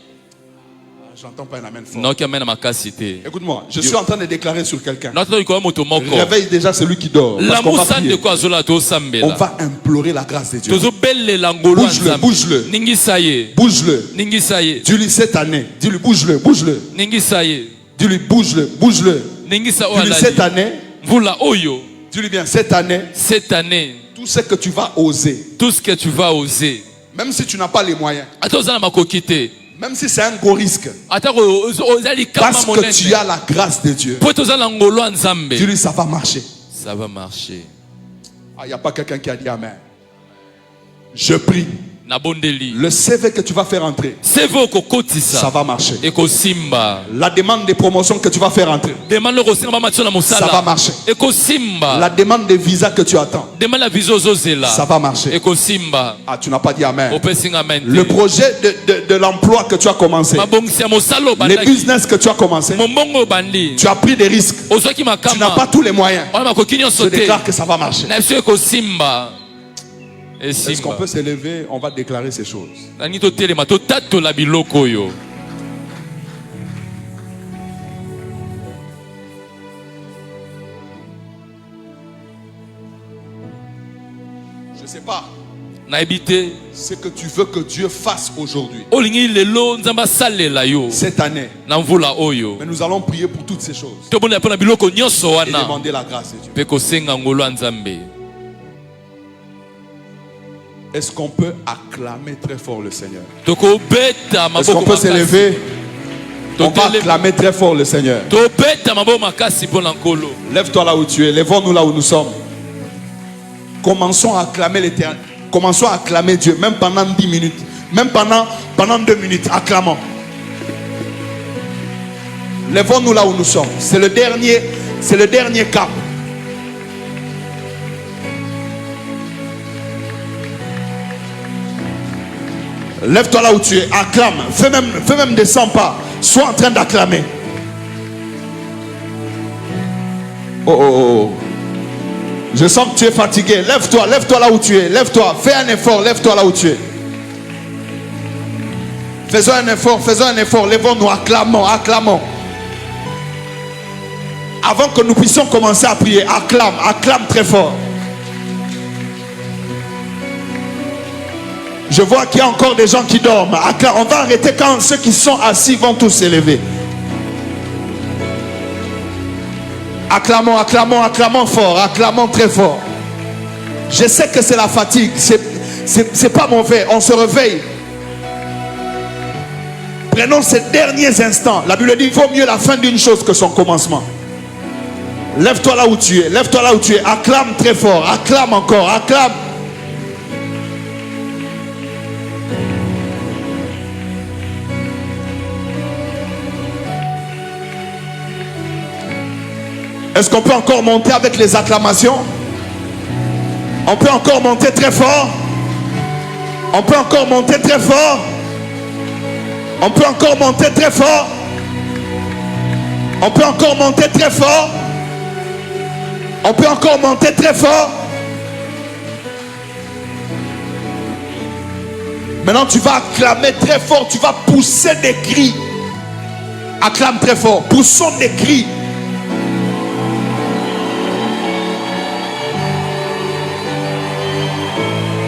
J'entends pas un amen fort. Noki amena makasi te. Écoute-moi, je suis en train de déclarer sur quelqu'un. Nato iko moto moko. Réveille déjà celui qui dort. La Parce qu'on va musande prier. ko azola to sambela. On va implorer la grâce de Dieu. Tozo belela ngolo Bouge-le, nzambe. bouge-le. Ningisa ye. Bouge-le. Ningisa ye. Dis-lui cette année. Dis-lui bouge-le, bouge-le. Ningisa ye. Dis-lui bouge-le, bouge-le. Ningisa Dis-lui ola. cette année. Mvula oyo. Dis-lui bien cette année. Cette année, Tout ce que tu vas oser. tout ce que tu vas oser. Même si tu n'as pas les moyens. Ata ozala makokite. Même si c'est un gros risque. Ata ozali kama Parce que monene. tu as la grâce de Dieu. Po tozala ngolo nzambe. Dis-lui ça va marcher. Ça va marcher. Ah, il n'y a pas quelqu'un qui a dit Amen. Je prie. Na bondeli. Le CV que tu vas faire entrer. Sevo Ça kokotisa. va marcher. Eko simba. La demande de promotion que tu vas faire entrer. Demande le kosinga matio na Ça va mosala. marcher. Eko simba. La demande de visa que tu attends. Demande la viso zozela. Ça va marcher. Eko simba. Ah, tu n'as pas dit Amen. Opesinga amen. Le projet de l'emploi que tu as commencé. Mabongisi ya mosalo Les bandaki. business que tu as commencé. Mombongo bandi. Tu as pris des risques. Ozwaki Tu n'as makama. pas tous les moyens. Wana makoki Je nyonso te. déclare que ça va marcher. Na biso eko simba. Est-ce qu'on peut s'élever? On va déclarer ces choses. Nani to telema to tatola biloko yo. Je ne sais pas Na ebite ce que tu veux que Dieu fasse aujourd'hui, olingi lelo nzamba salela yo. cette année. Na mvula oyo. Mais nous allons prier pour toutes ces choses To bona pona biloko nyonso et wana. demander la grâce de Dieu. Pe kosenga ngolo nzambe. Est-ce qu'on peut acclamer très fort le Seigneur? Toko beta Est-ce qu'on maboko peut makasi. s'élever? On va acclamer très fort le Seigneur. To beta maboko makasi pona nkolo. Lève-toi là où tu es. Lèvons-nous là où nous sommes. Commençons à acclamer l'Éternel. Commençons à acclamer Dieu. Même pendant 10 minutes. Même pendant 2 minutes. Acclamons. Lèvons-nous là où nous sommes. C'est le dernier cap. Lève-toi là où tu es. Acclame. Fais même des 100 pas. Sois en train d'acclamer. Oh, oh, oh. Je sens que tu es fatigué. Lève-toi là où tu es. Lève-toi. Fais un effort. Lève-toi là où tu es. Faisons un effort. Lèvons-nous. Acclamons. Avant que nous puissions commencer à prier, acclame très fort. Je vois qu'il y a encore des gens qui dorment. On va arrêter quand ceux qui sont assis vont tous s'élever. Acclamons fort. Acclamons très fort. Je sais que c'est la fatigue. C'est pas mauvais. On se réveille. Prenons ces derniers instants. La Bible dit qu'il vaut mieux la fin d'une chose que son commencement. Lève-toi là où tu es. Acclame très fort. Acclame encore. Acclame. Est-ce qu'on peut encore monter avec les acclamations? On peut encore monter très fort. On peut encore monter très fort. On peut encore monter très fort. On peut encore monter très fort. On peut encore monter très fort. Maintenant tu vas acclamer très fort. Tu vas pousser des cris. Acclame très fort. Poussons des cris.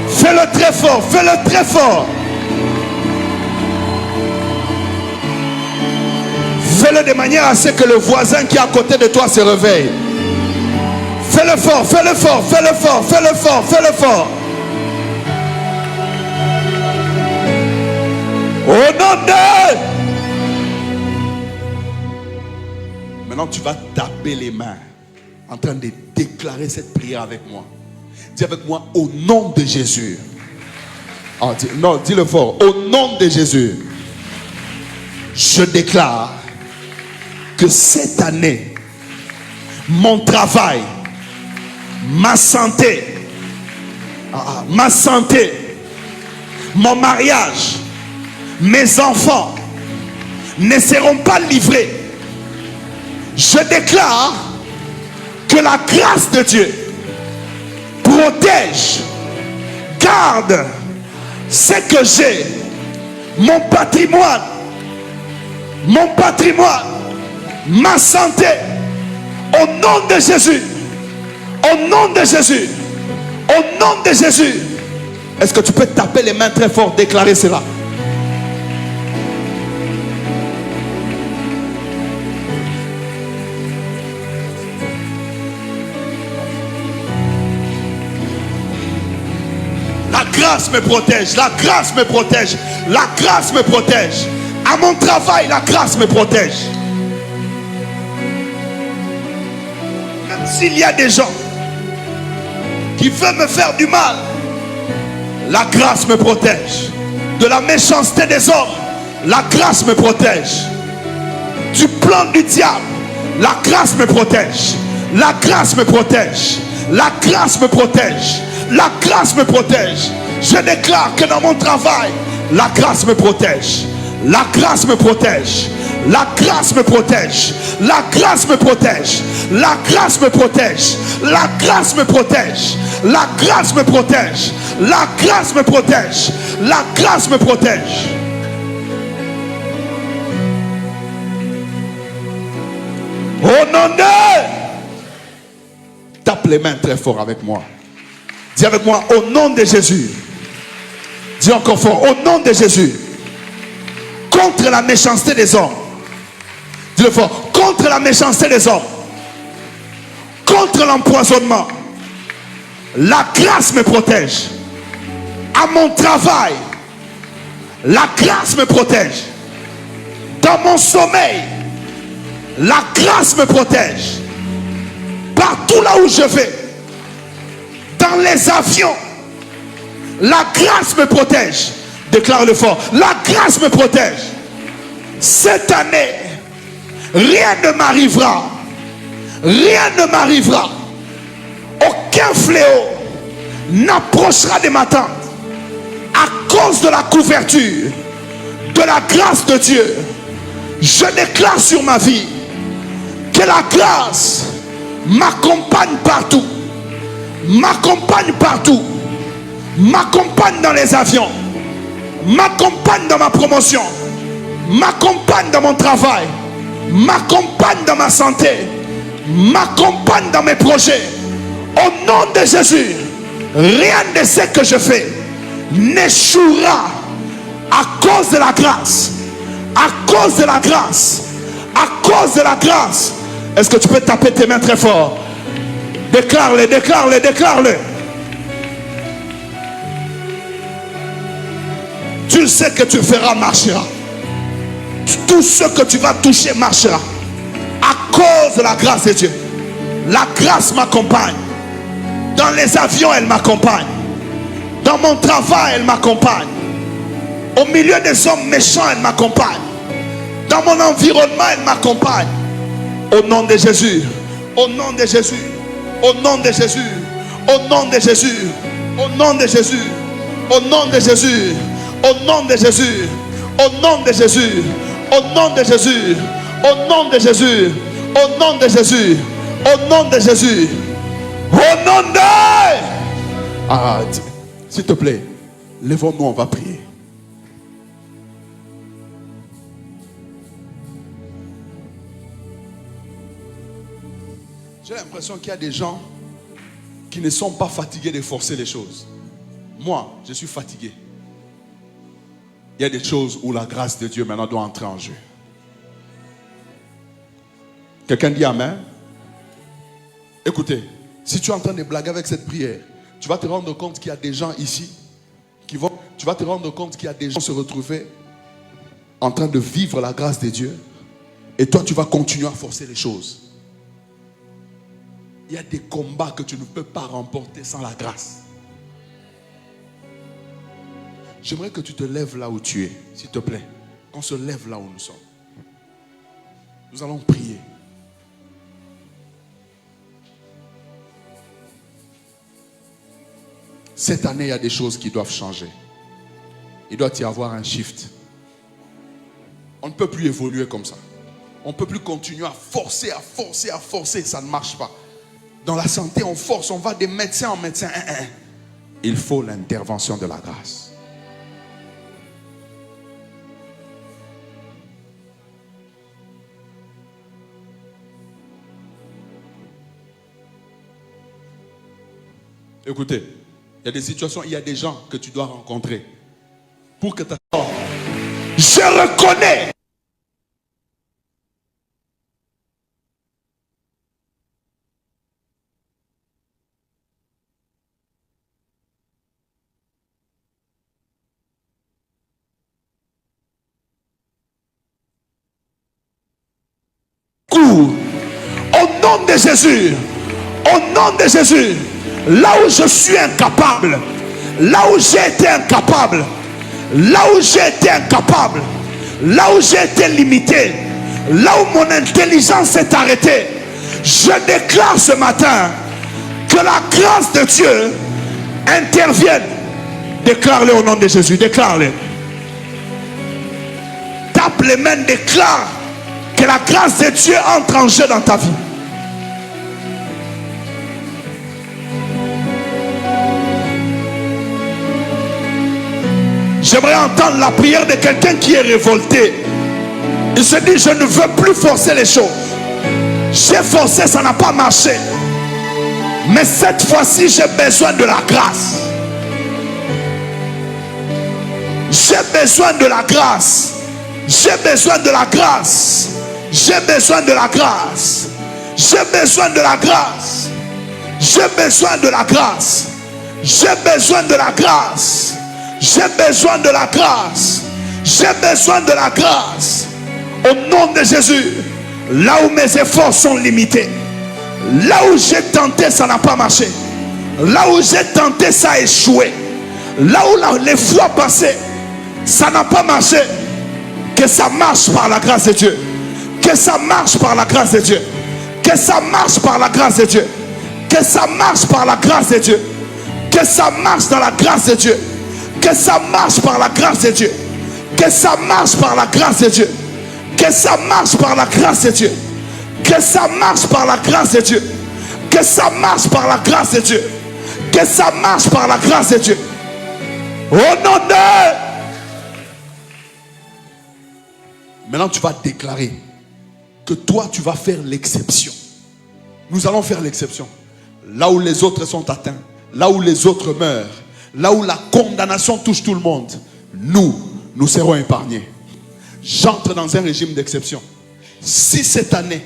Fais-le très fort, fais-le très fort. Fais-le de manière à ce que le voisin qui est à côté de toi se réveille. Fais-le fort, fais-le fort, fais-le fort, fais-le fort, fais-le fort. Maintenant, tu vas taper les mains en train de déclarer cette prière avec moi. Dis avec moi, au nom de Jésus. Ah, non, dis-le fort. Au nom de Jésus, je déclare que cette année, mon travail, ma santé, mon mariage, mes enfants ne seront pas livrés. Je déclare que la grâce de Dieu protège, garde ce que j'ai, mon patrimoine, ma santé, au nom de Jésus, au nom de Jésus, au nom de Jésus. Est-ce que tu peux taper les mains très fort, déclarer cela? La grâce me protège, la grâce me protège, la grâce me protège. À mon travail, la grâce me protège. Même s'il y a des gens qui veulent me faire du mal, la grâce me protège. De la méchanceté des hommes, la grâce me protège. Du plan du diable, la grâce me protège. La grâce me protège. La grâce me protège. La grâce me protège. Je déclare que dans mon travail, la grâce me protège. La grâce me protège. La grâce me protège. La grâce me protège. La grâce me protège. La grâce me protège. La grâce me protège. La grâce me protège. La grâce me protège. Au nom de... Tape les mains très fort avec moi. Dis avec moi, au nom de Jésus. Dis encore fort, au nom de Jésus. Contre la méchanceté des hommes. Dis-le fort, contre la méchanceté des hommes. Contre l'empoisonnement. La grâce me protège. À mon travail, la grâce me protège. Dans mon sommeil, la grâce me protège. Partout là où je vais, dans les avions, la grâce me protège. Déclare-le fort. La grâce me protège. Cette année, rien ne m'arrivera. Rien ne m'arrivera. Aucun fléau n'approchera de ma tente. À cause de la couverture, de la grâce de Dieu, je déclare sur ma vie que la grâce m'accompagne partout. M'accompagne partout. M'accompagne dans les avions. M'accompagne dans ma promotion. M'accompagne dans mon travail. M'accompagne dans ma santé. M'accompagne dans mes projets. Au nom de Jésus, rien de ce que je fais n'échouera à cause de la grâce. À cause de la grâce. À cause de la grâce. Est-ce que tu peux taper tes mains très fort? Déclare-le, déclare-le, déclare-le. Tu sais que tu feras marchera. Tout ce que tu vas toucher marchera. À cause de la grâce de Dieu. La grâce m'accompagne. Dans les avions, elle m'accompagne. Dans mon travail, elle m'accompagne. Au milieu des hommes méchants, elle m'accompagne. Dans mon environnement, elle m'accompagne. Au nom de Jésus. Au nom de Jésus. Au nom de Jésus. Au nom de Jésus. Au nom de Jésus. Au nom de Jésus. Au nom de Jésus. Au nom de Jésus. Au nom de Jésus. Au nom de Jésus. Au nom de Jésus. Au nom de Jésus. Au nom de... Ah, s'il te plaît, lèvons-nous, on va prier. J'ai l'impression qu'il y a des gens qui ne sont pas fatigués de forcer les choses. Moi, je suis fatigué. Il y a des choses où la grâce de Dieu maintenant doit entrer en jeu. Quelqu'un dit Amen? Écoutez, si tu es en train de blaguer avec cette prière, tu vas te rendre compte qu'il y a des gens ici tu vas te rendre compte qu'il y a des gens qui se retrouver en train de vivre la grâce de Dieu. Et toi, tu vas continuer à forcer les choses. Il y a des combats que tu ne peux pas remporter sans la grâce. J'aimerais que tu te lèves là où tu es, s'il te plaît. Qu'on se lève là où nous sommes. Nous allons prier. Cette année, il y a des choses qui doivent changer. Il doit y avoir un shift. On ne peut plus évoluer comme ça. On ne peut plus continuer à forcer, ça ne marche pas. Dans la santé, on force, on va de médecin en médecin. Il faut l'intervention de la grâce. Écoutez, il y a des situations, il y a des gens que tu dois rencontrer pour que ta... Je reconnais. Au nom de Jésus, au nom de Jésus, là où je suis incapable, là où j'ai été incapable, là où j'ai été incapable, là où j'ai été limité, là où mon intelligence s'est arrêtée, je déclare ce matin que la grâce de Dieu intervienne. Déclare-le au nom de Jésus, déclare-le. Tape les mains, déclare que la grâce de Dieu entre en jeu dans ta vie. J'aimerais entendre la prière de quelqu'un qui est révolté. Il se dit, je ne veux plus forcer les choses. J'ai forcé, ça n'a pas marché. Mais cette fois-ci, j'ai besoin de la grâce. J'ai besoin de la grâce. J'ai besoin de la grâce. J'ai besoin de la grâce. J'ai besoin de la grâce. J'ai besoin de la grâce. J'ai besoin de la grâce. J'ai besoin de la grâce. J'ai besoin de la grâce. Au nom de Jésus, là où mes efforts sont limités, là où j'ai tenté, ça n'a pas marché. Là où j'ai tenté, ça a échoué. Là où les fois passées, ça n'a pas marché. Que ça marche par la grâce de Dieu. Que ça marche par la grâce de Dieu. Que ça marche par la grâce de Dieu. Que ça marche par la grâce de Dieu. Que ça marche dans la grâce de Dieu. Que ça marche par la grâce de Dieu. Que ça marche par la grâce de Dieu. Que ça marche par la grâce de Dieu. Que ça marche par la grâce de Dieu. Que ça marche par la grâce de Dieu. Que ça marche par la grâce de Dieu. Au nom de... Maintenant, tu vas déclarer que toi, tu vas faire l'exception. Nous allons faire l'exception. Là où les autres sont atteints, là où les autres meurent, là où la condamnation touche tout le monde, nous serons épargnés. J'entre dans un régime d'exception. Si cette année,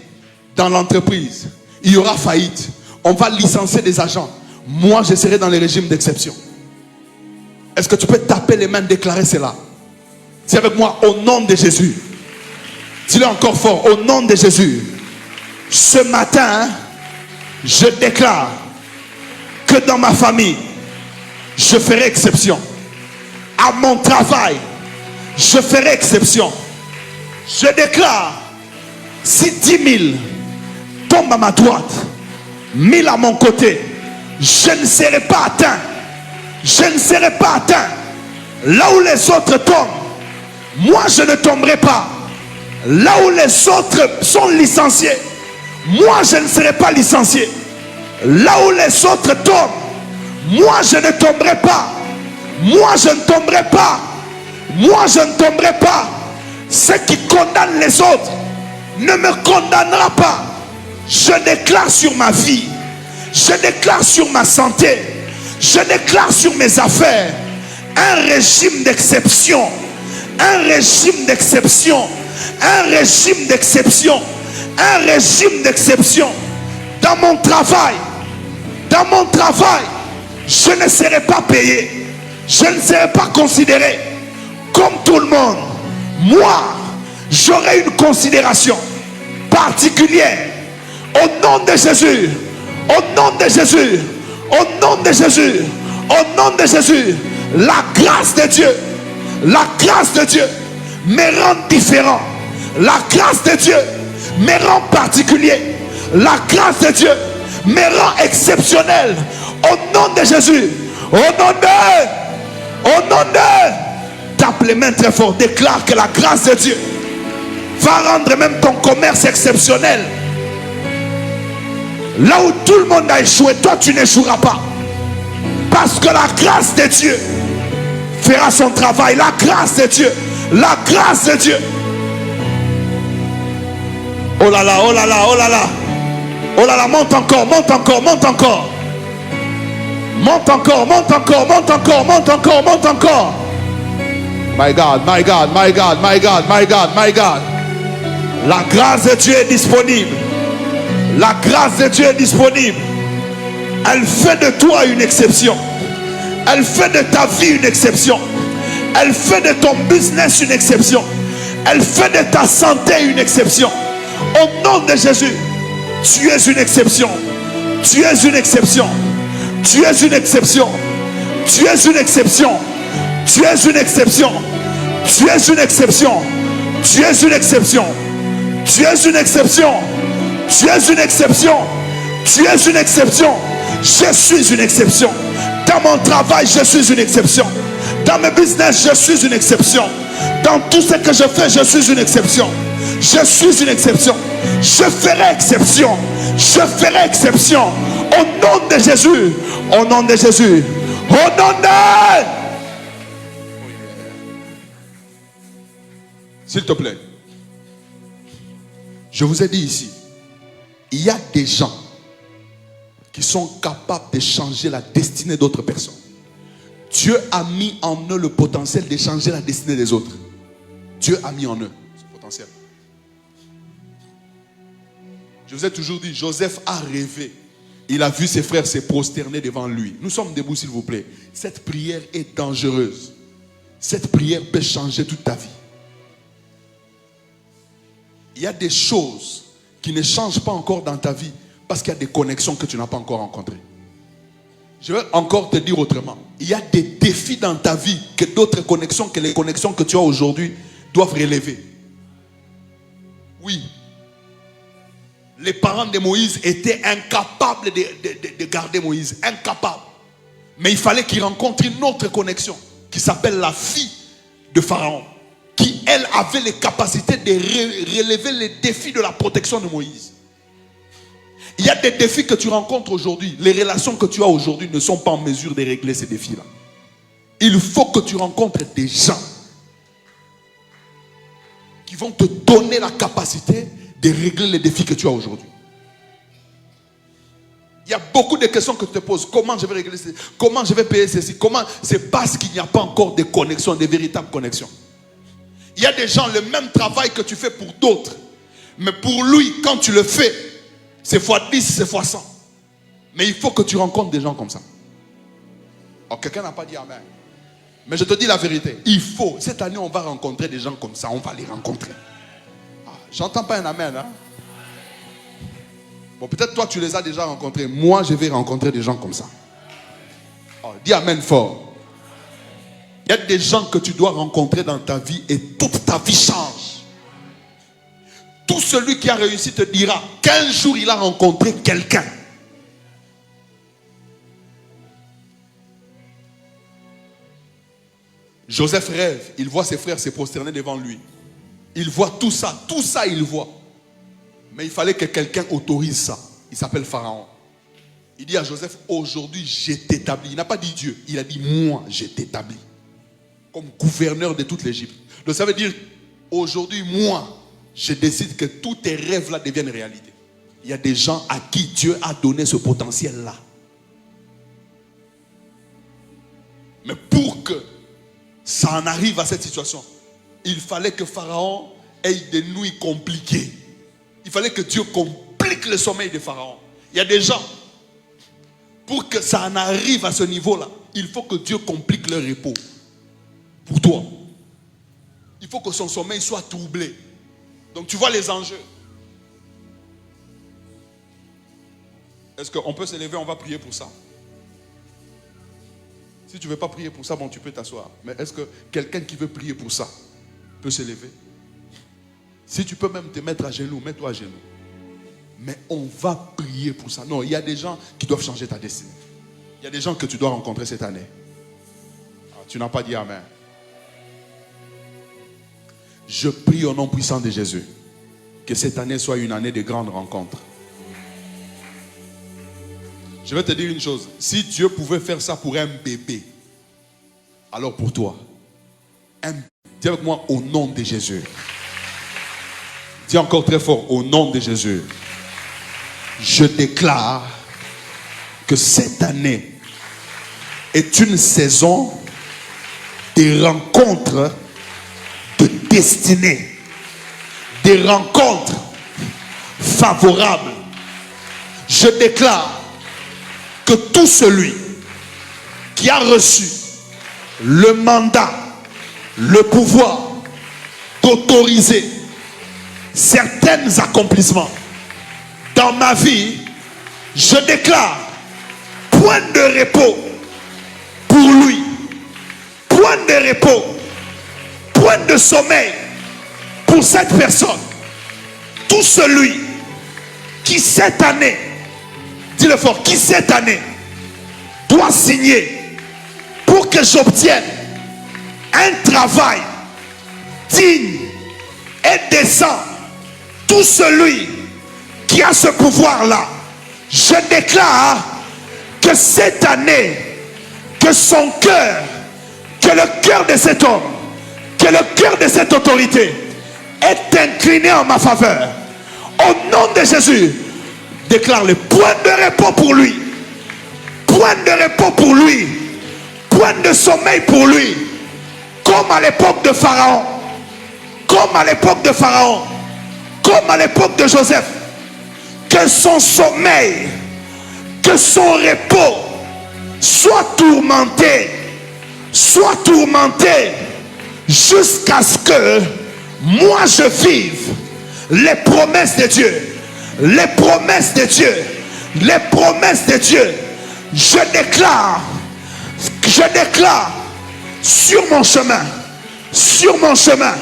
dans l'entreprise, il y aura faillite, on va licencier des agents, moi, je serai dans le régime d'exception. Est-ce que tu peux taper les mains, déclarer cela? C'est avec moi, au nom de Jésus. Dis-le encore fort, au nom de Jésus. Ce matin, je déclare que dans ma famille, je ferai exception. À mon travail, je ferai exception. Je déclare, si 10 000 tombent à ma droite, 1000 à mon côté, je ne serai pas atteint. Je ne serai pas atteint. Là où les autres tombent, moi je ne tomberai pas. Là où les autres sont licenciés, moi je ne serai pas licencié. Là où les autres tombent, moi je ne tomberai pas. Moi je ne tomberai pas. Moi je ne tomberai pas. Ce qui condamne les autres ne me condamnera pas. Je déclare sur ma vie, je déclare sur ma santé, je déclare sur mes affaires un régime d'exception. Un régime d'exception. Un régime d'exception. Un régime d'exception. Dans mon travail, je ne serai pas payé. Je ne serai pas considéré comme tout le monde. Moi, j'aurai une considération. particulière. Au nom de Jésus. Au nom de Jésus. Au nom de Jésus. Au nom de Jésus. La grâce de Dieu. La grâce de Dieu me rend différent. La grâce de Dieu me rend particulier. La grâce de Dieu me rend exceptionnel. Au nom de Jésus. Au nom de. Tape les mains très fort. Déclare que la grâce de Dieu va rendre même ton commerce exceptionnel. Là où tout le monde a échoué, toi tu n'échoueras pas. Parce que la grâce de Dieu fera son travail. La grâce de Dieu. La grâce de Dieu. Oh là là, oh là là, oh là là. Oh là là, monte encore, monte encore, monte encore. Monte encore, monte encore, monte encore, monte encore, monte encore. My God, my God, my God, my God, my God, my God. La grâce de Dieu est disponible. La grâce de Dieu est disponible. Elle fait de toi une exception. Elle fait de ta vie une exception. Elle fait de ton business une exception. Elle fait de ta santé une exception. Au nom de Jésus, tu es une exception. Tu es une exception. Tu es une exception. Tu es une exception. Tu es une exception. Tu es une exception. Tu es une exception. Tu es une exception. Tu es une exception. Tu es une exception. Je suis une exception. Dans mon travail, je suis une exception. Dans mes business, je suis une exception. Dans tout ce que je fais, je suis une exception. Je suis une exception. Je ferai exception. Je ferai exception. Au nom de Jésus. Au nom de Jésus. Au nom de... S'il te plaît. Je vous ai dit ici. Il y a des gens qui sont capables de changer la destinée d'autres personnes. Dieu a mis en eux le potentiel de changer la destinée des autres. Dieu a mis en eux ce potentiel. Je vous ai toujours dit, Joseph a rêvé. Il a vu ses frères se prosterner devant lui. Nous sommes debout, s'il vous plaît. Cette prière est dangereuse. Cette prière peut changer toute ta vie. Il y a des choses qui ne changent pas encore dans ta vie parce qu'il y a des connexions que tu n'as pas encore rencontrées. Je vais encore te dire autrement. Il y a des défis dans ta vie que d'autres connexions, que les connexions que tu as aujourd'hui doivent relever. Oui. Les parents de Moïse étaient incapables de garder Moïse. Incapables. Mais il fallait qu'il rencontre une autre connexion qui s'appelle la fille de Pharaon. Qui, elle, avait les capacités de relever les défis de la protection de Moïse. Il y a des défis que tu rencontres aujourd'hui. Les relations que tu as aujourd'hui ne sont pas en mesure de régler ces défis-là. Il faut que tu rencontres des gens qui vont te donner la capacité de régler les défis que tu as aujourd'hui. Il y a beaucoup de questions que tu te poses. Comment je vais régler ceci? Comment je vais payer ceci? Comment? C'est parce qu'il n'y a pas encore de connexion, de véritables connexions. Il y a des gens, le même travail que tu fais pour d'autres. Mais pour lui, quand tu le fais, c'est x10, c'est x100. Mais il faut que tu rencontres des gens comme ça. Alors, quelqu'un n'a pas dit amen. Mais je te dis la vérité. Il faut. Cette année, on va rencontrer des gens comme ça. On va les rencontrer. Ah, j'entends pas un amen. Hein? Bon, peut-être toi, tu les as déjà rencontrés. Moi, je vais rencontrer des gens comme ça. Oh, dis amen fort. Il y a des gens que tu dois rencontrer dans ta vie et toute ta vie change. Tout celui qui a réussi te dira qu'un jour il a rencontré quelqu'un. Joseph rêve, il voit ses frères se prosterner devant lui. Il voit tout ça il voit. Mais il fallait que quelqu'un autorise ça. Il s'appelle Pharaon. Il dit à Joseph, aujourd'hui je t'établis. Il n'a pas dit Dieu, il a dit moi je t'établis. Comme gouverneur de toute l'Égypte. Donc ça veut dire, aujourd'hui, moi, je décide que tous tes rêves-là deviennent réalité. Il y a des gens à qui Dieu a donné ce potentiel-là. Mais pour que ça en arrive à cette situation, il fallait que Pharaon ait des nuits compliquées. Il fallait que Dieu complique le sommeil de Pharaon. Il y a des gens, pour que ça en arrive à ce niveau-là, il faut que Dieu complique leur repos. Pour toi. Il faut que son sommeil soit troublé. Donc tu vois les enjeux. Est-ce qu'on peut se lever, on va prier pour ça? Si tu ne veux pas prier pour ça, bon, tu peux t'asseoir. Mais est-ce que quelqu'un qui veut prier pour ça peut se lever? Si tu peux même te mettre à genoux, mets-toi à genoux. Mais on va prier pour ça. Non, il y a des gens qui doivent changer ta destinée. Il y a des gens que tu dois rencontrer cette année. Ah, tu n'as pas dit amen. Je prie au nom puissant de Jésus que cette année soit une année de grandes rencontres. Je vais te dire une chose. Si Dieu pouvait faire ça pour un bébé, alors pour toi, dis avec moi au nom de Jésus. Dis encore très fort au nom de Jésus. Je déclare que cette année est une saison de rencontres de destinée, des rencontres favorables. Je déclare que tout celui qui a reçu le mandat, le pouvoir d'autoriser certains accomplissements dans ma vie, je déclare point de repos pour lui, point de repos, point de sommeil pour cette personne. Tout celui qui cette année, dis-le fort, qui cette année doit signer pour que j'obtienne un travail digne et décent. Tout celui qui a ce pouvoir-là, je déclare que cette année, que son cœur, que le cœur de cet homme, que le cœur de cette autorité est incliné en ma faveur. Au nom de Jésus, déclare le point de repos pour lui, point de repos pour lui, point de sommeil pour lui, comme à l'époque de Pharaon, comme à l'époque de Pharaon, comme à l'époque de Joseph. Que son sommeil, que son repos soit tourmenté jusqu'à ce que moi je vive les promesses de Dieu. Les promesses de Dieu, les promesses de Dieu. Je déclare sur mon chemin,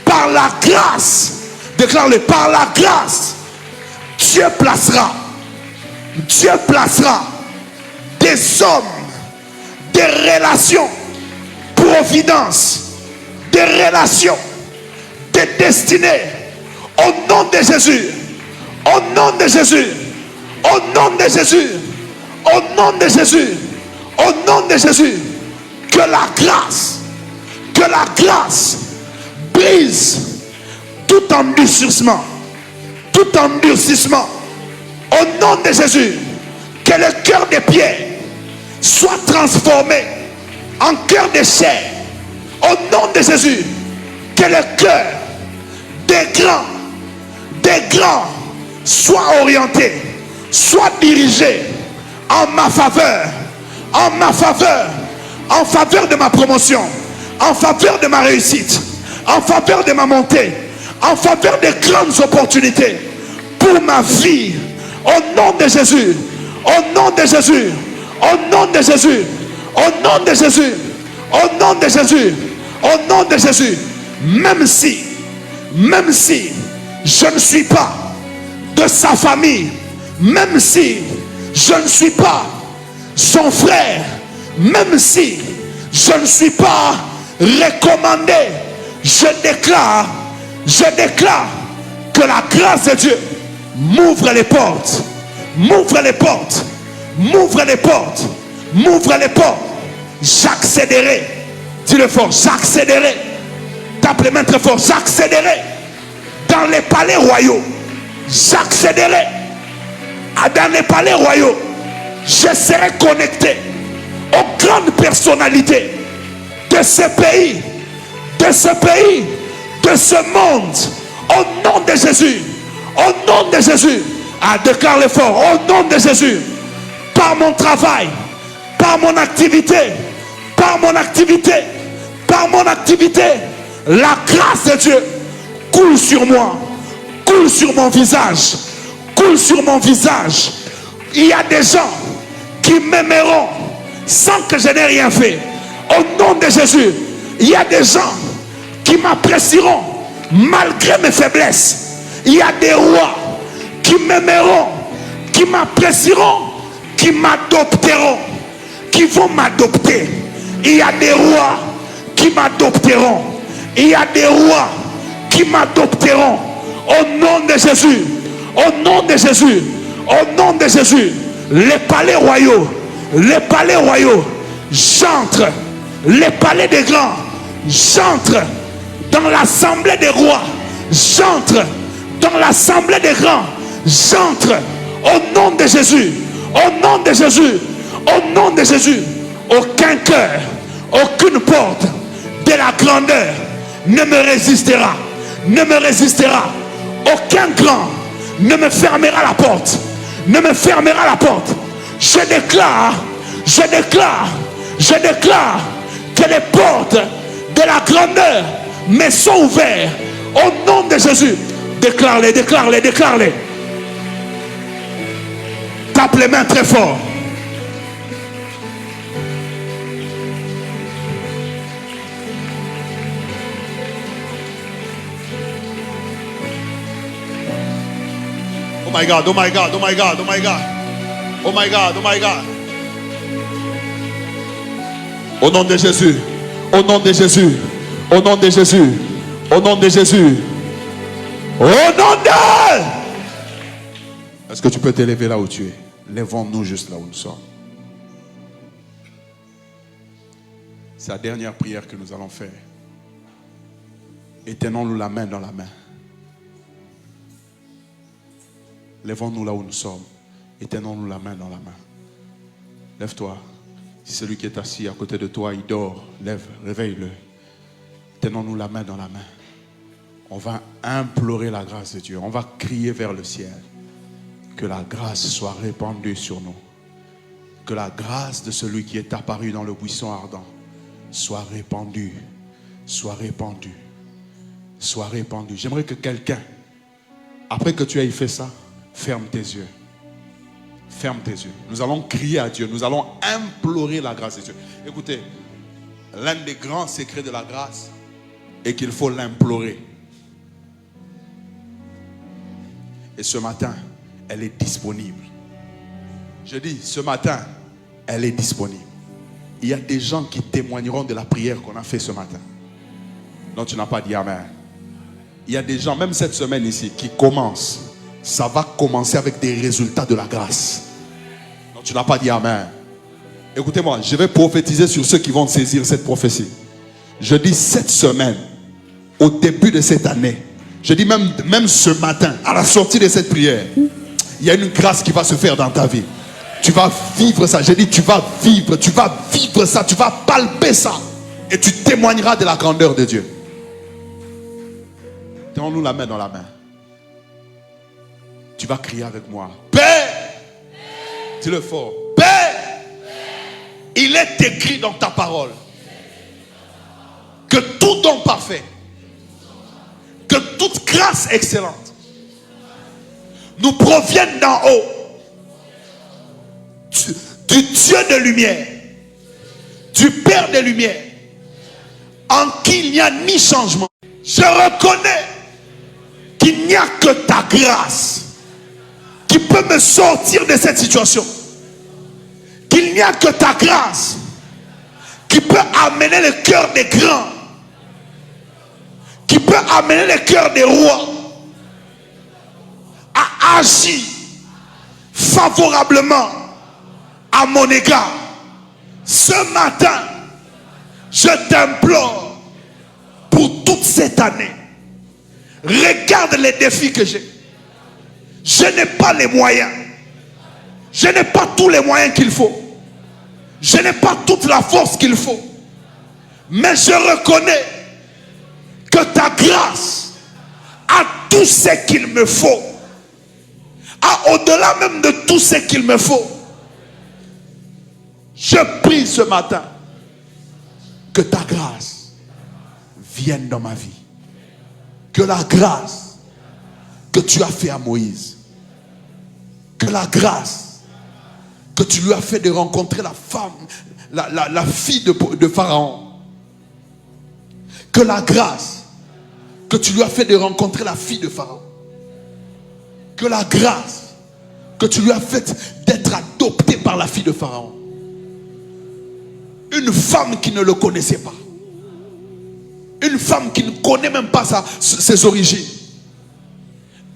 par la grâce, déclare-le, par la grâce, Dieu placera des hommes, des relations, providence, des relations, des destinées, au nom de Jésus. Au nom de Jésus, au nom de Jésus, au nom de Jésus, au nom de Jésus, que la grâce brise tout endurcissement, au nom de Jésus, que le cœur de pierre soit transformé en cœur de chair, au nom de Jésus, que le cœur des grands soit orienté, soit dirigé en ma faveur, en faveur de ma promotion, en faveur de ma réussite, en faveur de ma montée, en faveur de grandes opportunités pour ma vie, au nom de Jésus, au nom de Jésus, au nom de Jésus, au nom de Jésus, au nom de Jésus, au nom de Jésus. Même si je ne suis pas de sa famille, même si je ne suis pas son frère, même si je ne suis pas recommandé, je déclare que la grâce de Dieu m'ouvre les portes, j'accéderai, dis-le fort, j'accéderai, tape les mains très fort, j'accéderai dans les palais royaux. J'accéderai dans les palais royaux. Je serai connecté aux grandes personnalités de ce pays, de ce monde. Au nom de Jésus, au nom de Jésus. Déclare-le fort, au nom de Jésus. Par mon travail, par mon activité, la grâce de Dieu coule sur moi, coule sur mon visage, Il y a des gens qui m'aimeront sans que je n'ai rien fait. Au nom de Jésus, il y a des gens qui m'apprécieront malgré mes faiblesses. Il y a des rois qui m'aimeront, qui m'apprécieront, qui m'adopteront, qui vont m'adopter. Il y a des rois qui m'adopteront. Il y a des rois qui m'adopteront. Au nom de Jésus, au nom de Jésus, au nom de Jésus, les palais royaux, j'entre, les palais des grands, j'entre dans l'assemblée des rois, j'entre dans l'assemblée des grands, j'entre au nom de Jésus, au nom de Jésus, au nom de Jésus. Aucun cœur, aucune porte de la grandeur ne me résistera, ne me résistera. Aucun grand ne me fermera la porte, ne me fermera la porte. Je déclare que les portes de la grandeur me sont ouvertes au nom de Jésus. Déclare-les, déclare-les, déclare-les. Tape les mains très fort. Oh my God, oh my God, oh my God, oh my God. Oh my God, oh my God. Au nom de Jésus, au nom de Jésus, au nom de Jésus, au nom de Jésus, au nom de... Est-ce que tu peux t'élever là où tu es? Lèvons-nous juste là où nous sommes. C'est la dernière prière que nous allons faire. Et tenons-nous la main dans la main. Lèvons-nous là où nous sommes et tenons-nous la main dans la main. Lève-toi. Si celui qui est assis à côté de toi, il dort, lève, réveille-le. Tenons-nous la main dans la main. On va implorer la grâce de Dieu. On va crier vers le ciel. Que la grâce soit répandue sur nous. Que la grâce de celui qui est apparu dans le buisson ardent soit répandue. Soit répandue. Soit répandue. J'aimerais que quelqu'un, après que tu aies fait ça, ferme tes yeux. Ferme tes yeux. Nous allons crier à Dieu. Nous allons implorer la grâce de Dieu. Écoutez, l'un des grands secrets de la grâce est qu'il faut l'implorer. Et ce matin, elle est disponible. Je dis, ce matin, elle est disponible. Il y a des gens qui témoigneront de la prière qu'on a fait ce matin. Non, tu n'as pas dit amen. Il y a des gens, même cette semaine ici, qui commencent. Ça va commencer avec des résultats de la grâce. Non, tu n'as pas dit amen. Écoutez-moi, je vais prophétiser sur ceux qui vont saisir cette prophétie. Je dis cette semaine, au début de cette année, je dis même ce matin, à la sortie de cette prière, il y a une grâce qui va se faire dans ta vie. Tu vas vivre ça. Je dis, tu vas vivre ça, tu vas palper ça. Et tu témoigneras de la grandeur de Dieu. Tenons-nous la main dans la main. Tu vas crier avec moi. Père, dis-le fort. Père, il est écrit dans ta parole que tout don parfait, que toute grâce excellente nous proviennent d'en haut, du Dieu de lumière, du Père de lumière, en qui il n'y a ni changement. Je reconnais qu'il n'y a que ta grâce qui peut me sortir de cette situation. Qu'il n'y a que ta grâce qui peut amener le cœur des grands, qui peut amener le cœur des rois à agir favorablement à mon égard. Ce matin, je t'implore pour toute cette année. Regarde les défis que j'ai. Je n'ai pas les moyens. Je n'ai pas tous les moyens qu'il faut. Je n'ai pas toute la force qu'il faut. Mais je reconnais que ta grâce a tout ce qu'il me faut. A au-delà même de tout ce qu'il me faut. Je prie ce matin que ta grâce vienne dans ma vie. Que la grâce que tu as fait à Moïse, que la grâce que tu lui as fait de rencontrer la femme, la fille de Pharaon. Que la grâce que tu lui as fait de rencontrer la fille de Pharaon. Que la grâce que tu lui as faite d'être adopté par la fille de Pharaon. Une femme qui ne le connaissait pas. Une femme qui ne connaît même pas ses origines.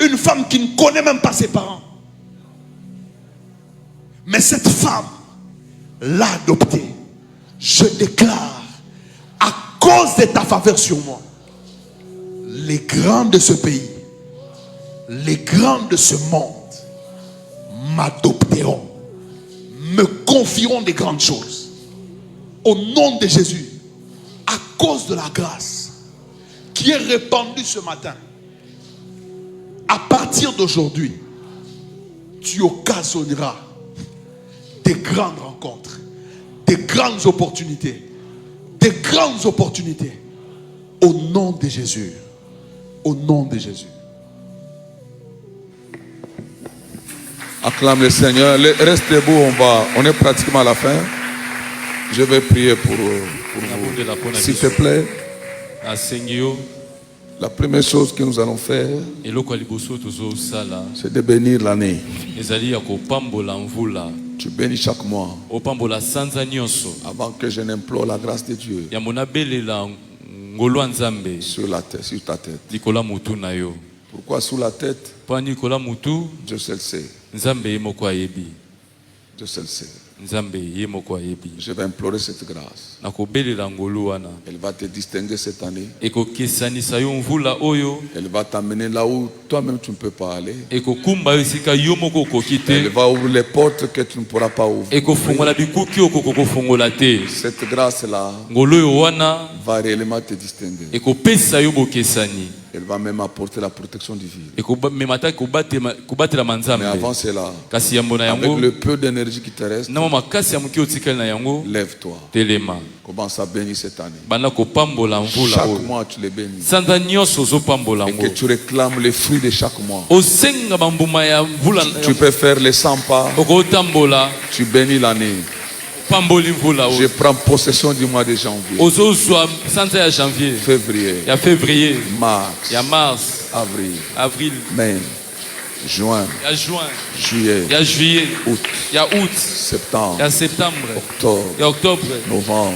Une femme qui ne connaît même pas ses parents. Mais cette femme l'a adopté. Je déclare, à cause de ta faveur sur moi, les grands de ce pays, les grands de ce monde m'adopteront, me confieront des grandes choses. Au nom de Jésus, à cause de la grâce qui est répandue ce matin, à partir d'aujourd'hui, tu occasionneras des grandes rencontres, des grandes opportunités, des grandes opportunités. Au nom de Jésus. Au nom de Jésus. Acclame le Seigneur. Reste debout, on est pratiquement à la fin. Je vais prier pour vous. S'il te plaît. La première chose que nous allons faire, c'est de bénir l'année. Tu bénis chaque mois. Avant que je n'implore la grâce de Dieu sur ta tête. Pourquoi sur la tête? Dieu seul sait. Dieu seul sait. Je vais implorer cette grâce. Elle va te distinguer cette année. Elle va t'amener là où toi-même tu ne peux pas aller. Elle va ouvrir les portes que tu ne pourras pas ouvrir. Cette grâce-là va réellement te distinguer. Elle va même apporter la protection divine. Mais avant cela, avec le peu d'énergie qui te reste, lève-toi. Commence à bénir cette année. Chaque mois tu les bénis. Et que tu réclames les fruits de chaque mois. Tu peux faire les 100 pas. Tu bénis l'année. Je prends possession du mois de janvier. Février. Mars. Avril. Mai. Juin. Juillet. Août. Septembre. Octobre. Novembre.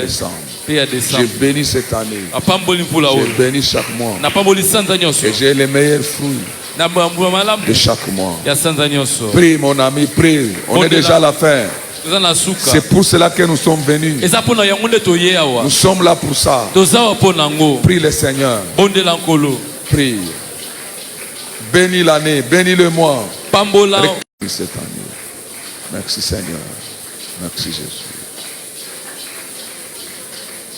Décembre. Je bénis cette année. Je bénis chaque mois. Et j'ai les meilleurs fruits de chaque mois. Prie mon ami, prie. On est déjà à la fin. C'est pour cela que nous sommes venus. Nous sommes là pour ça. Prie le Seigneur. Prie. Bénis l'année, bénis le mois. Bénis cette année. Merci Seigneur. Merci Jésus.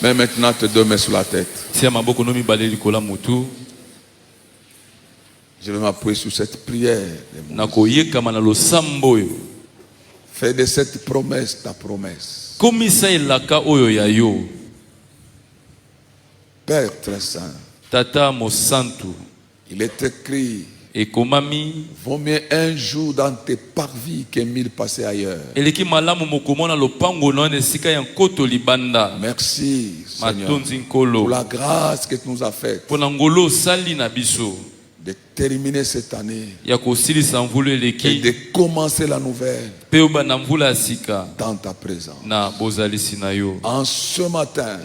Mais maintenant te deux mains sur la tête. Je vais m'appuyer sur cette prière. Fais de cette promesse ta promesse. Père très saint, il est écrit, vaut mieux un jour dans tes parvis que 1000 passés ailleurs. Merci Seigneur pour la grâce que tu nous as faite de terminer cette année et de commencer la nouvelle dans ta présence. En ce matin,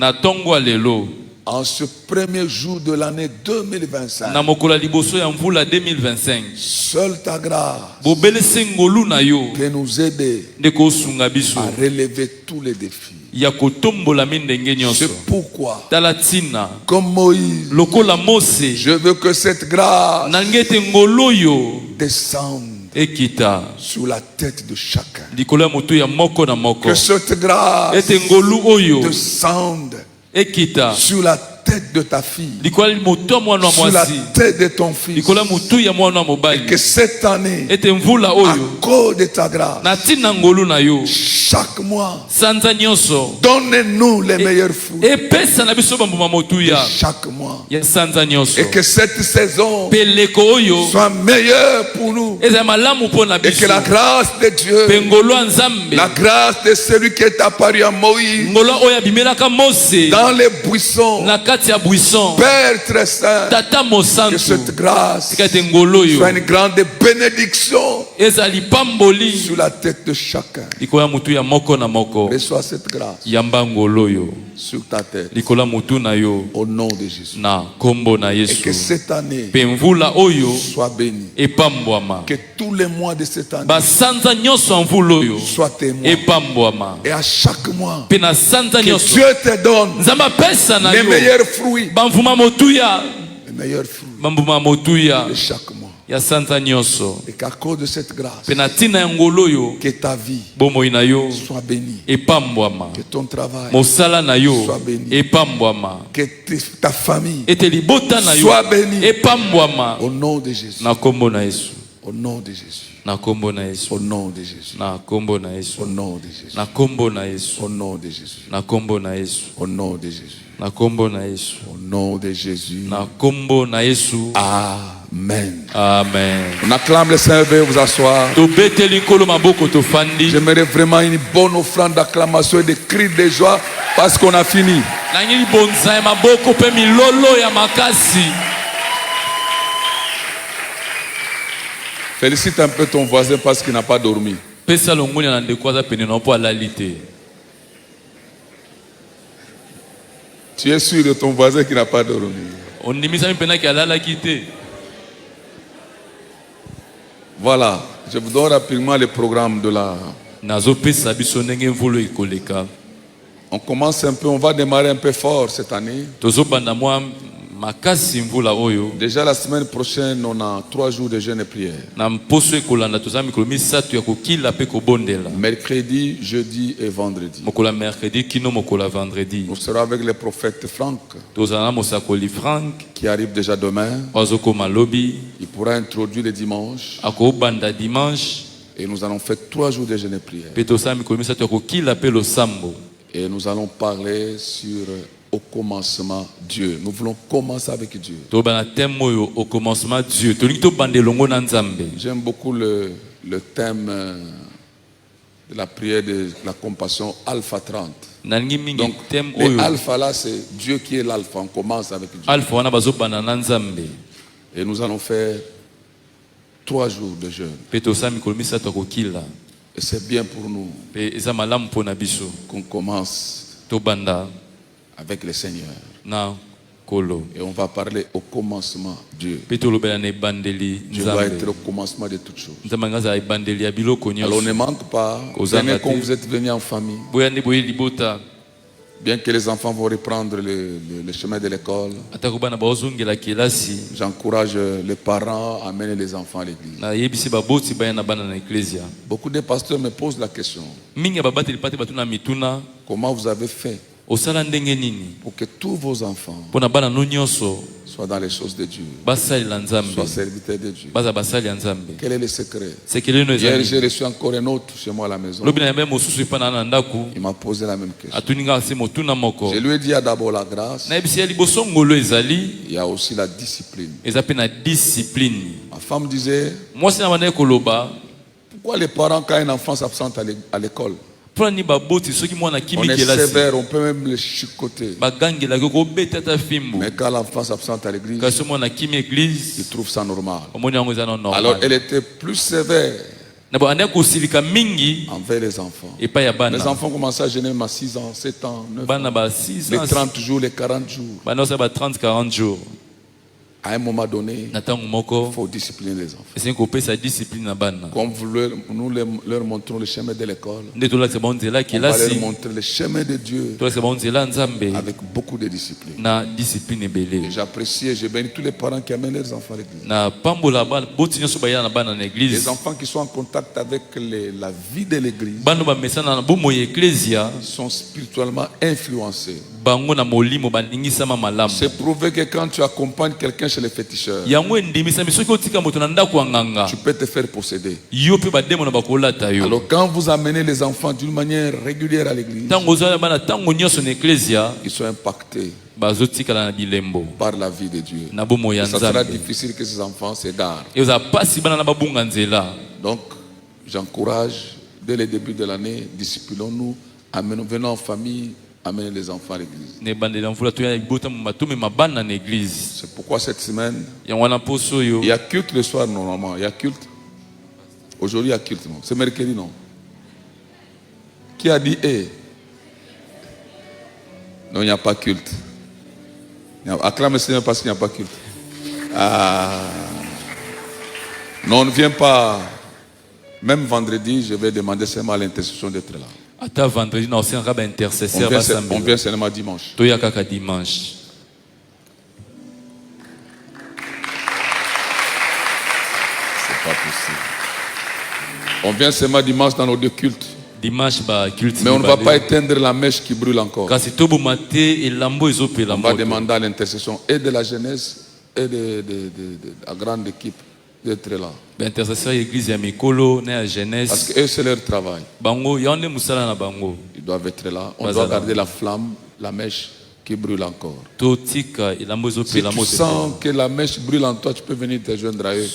en ce premier jour de l'année 2025, seule ta grâce peut nous aider à relever tous les défis. C'est pourquoi, comme Moïse, je veux que cette grâce descende sur la tête de chacun. Que cette grâce descende sur la tête de ta fille, sur la tête de ton fils, et que cette année, à cause de ta grâce, chaque mois, donne-nous les meilleurs fruits de chaque mois, et que cette saison soit meilleure pour nous nous. Et que la grâce de Dieu, la grâce de celui qui est apparu à Moïse dans les buissons, Père très saint, que cette grâce soit une grande bénédiction sur la tête de chacun. Reçois cette grâce sur ta tête au nom de Jésus. Et que cette année soit bénie. Que tous les mois de cette année soient témoins. Et à chaque mois, que Dieu te donne les meilleurs fruits. Les meilleurs fruits de chaque mois. Et qu'à cause de cette grâce, que ta vie soit bénie, que ton travail soit béni, que ta famille soit bénie, au nom de Jésus. Au nom de Jésus. Au nom de Jésus. Au nom de Jésus. Au nom de Jésus. Au nom de Jésus. Au nom de Jésus. Amen. Amen. On acclame le Seigneur, veuillez vous asseoir. J'aimerais vraiment une bonne offrande d'acclamation et de cris de joie parce qu'on a fini. Félicite un peu ton voisin parce qu'il n'a pas dormi. Tu es sûr de ton voisin qui n'a pas dormi. Voilà, je vous donne rapidement le programme de la... On commence un peu, on va démarrer un peu fort cette année. Déjà la semaine prochaine, on a 3 jours de jeûne et prière. Mercredi, jeudi et vendredi. Nous serons avec le prophète Franck qui arrive déjà demain. Il pourra introduire le dimanche. Et nous allons faire 3 jours de jeûne et prière. Et nous allons parler sur au commencement Dieu. Nous voulons commencer avec Dieu. J'aime beaucoup le thème de la prière de la compassion Alpha 30. Donc, le Alpha là, c'est Dieu qui est l'Alpha. On commence avec Dieu. Et nous allons faire 3 jours de jeûne. Et c'est bien pour nous qu'on commence avec le Seigneur. Et on va parler au commencement Dieu. Dieu doit être au commencement de toutes choses. Alors on ne manque pas. Venez quand vous êtes venus en famille. Bien que les enfants vont reprendre le chemin de l'école, j'encourage les parents à amener les enfants à l'église. Beaucoup de pasteurs me posent la question. Comment vous avez fait pour que tous vos enfants soient dans les choses de Dieu, soient serviteurs de Dieu? Quel est le secret? Hier, j'ai reçu encore un autre chez moi à la maison. Il m'a posé la même question. Je lui ai dit, il y a d'abord la grâce. Il y a aussi la discipline. Ma femme disait, pourquoi les parents, quand un enfant s'absente à l'école, on est sévère, on peut même le chicoter. Mais quand l'enfant s'absente à l'église, il trouve ça normal. Alors elle était plus sévère envers les enfants. Les enfants commençaient à jeûner à 6 ans, 7 ans, 9 ans. Les 30 jours, les 40 jours. À un moment donné, il faut discipliner les enfants. Comme nous leur montrons le chemin de l'école, on va leur montrer le chemin de Dieu avec beaucoup de discipline. Et j'apprécie et je bénis tous les parents qui amènent leurs enfants à l'église. Les enfants qui sont en contact avec la vie de l'église sont spirituellement influencés. C'est prouvé que quand tu accompagnes quelqu'un chez les féticheurs, tu peux te faire posséder. Alors quand vous amenez les enfants d'une manière régulière à l'église, ils sont impactés par la vie de Dieu. Et ça sera difficile que ces enfants s'égarent. Donc, j'encourage, dès le début de l'année, disciplinons-nous, venons en famille, amenez les enfants à l'église. C'est pourquoi cette semaine, il y a culte le soir normalement. Il y a culte. Aujourd'hui, il y a culte, non? C'est mercredi, non? Qui a dit Non, il n'y a pas culte. Acclame le Seigneur parce qu'il n'y a pas culte. Non, on ne vient pas. Même vendredi, je vais demander seulement à l'intercession d'être là. On vient seulement dimanche. C'est pas possible. On vient seulement dimanche dans nos deux cultes. Mais on ne va pas éteindre la mèche qui brûle encore. On va demander à l'intercession et de la jeunesse et de la grande équipe d'être là. Parce que c'est leur travail. Ils doivent être là. On doit garder la flamme, la mèche qui brûle encore. Si tu sens que la mèche brûle en toi, tu peux venir te joindre à eux.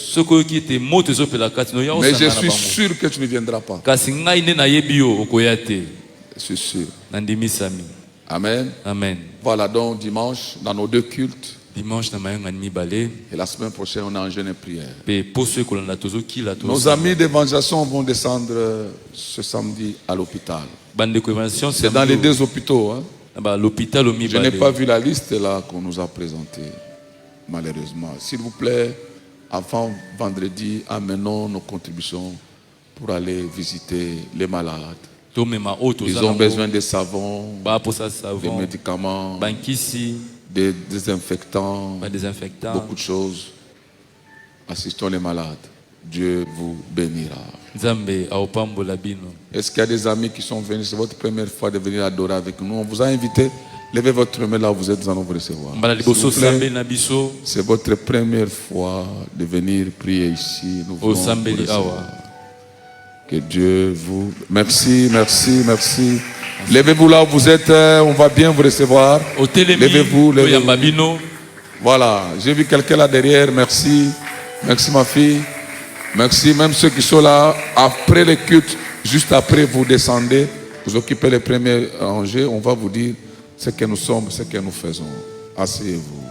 Mais je suis sûr que tu ne viendras pas. Je suis sûr. Amen. Amen. Voilà donc dimanche, dans nos deux cultes. Et la semaine prochaine, on a un jeûne et prière. Nos amis d'évangélisation vont descendre ce samedi à l'hôpital. C'est dans les deux hôpitaux. Hein? Je n'ai pas vu la liste là qu'on nous a présentée, malheureusement. S'il vous plaît, avant vendredi, amenons nos contributions pour aller visiter les malades. Ils ont besoin de savons, de médicaments, des désinfectants, beaucoup de choses. Assistons les malades. Dieu vous bénira. Est-ce qu'il y a des amis qui sont venus? C'est votre première fois de venir adorer avec nous. On vous a invité. Levez votre main là où vous êtes, nous allons vous recevoir. C'est votre première fois de venir prier ici. Nous voulons vous recevoir. Que Dieu vous... Merci, merci, merci. Levez-vous là où vous êtes, on va bien vous recevoir. Levez-vous, levez-vous. Voilà, j'ai vu quelqu'un là derrière, merci. Merci ma fille. Merci, même ceux qui sont là, après le culte, juste après vous descendez, vous occupez les premiers rangées, on va vous dire ce que nous sommes, ce que nous faisons. Asseyez-vous.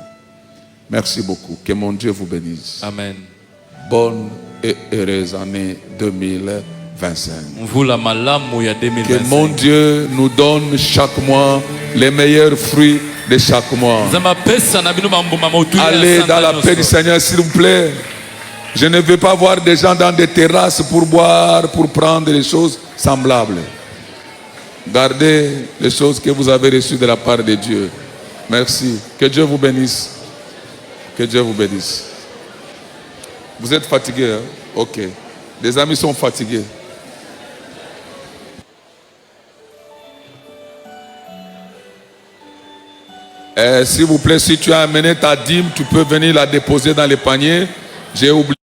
Merci beaucoup, que mon Dieu vous bénisse. Amen. Bonne et heureuse année 2025. Que mon Dieu nous donne chaque mois les meilleurs fruits de chaque mois. Allez dans la paix du Seigneur, s'il vous plaît. Je ne veux pas voir des gens dans des terrasses pour boire, pour prendre des choses semblables. Gardez les choses que vous avez reçues de la part de Dieu. Merci. Que Dieu vous bénisse. Que Dieu vous bénisse. Vous êtes fatigués, hein? Ok. Des amis sont fatigués. S'il vous plaît, si tu as amené ta dîme, tu peux venir la déposer dans les paniers. J'ai oublié.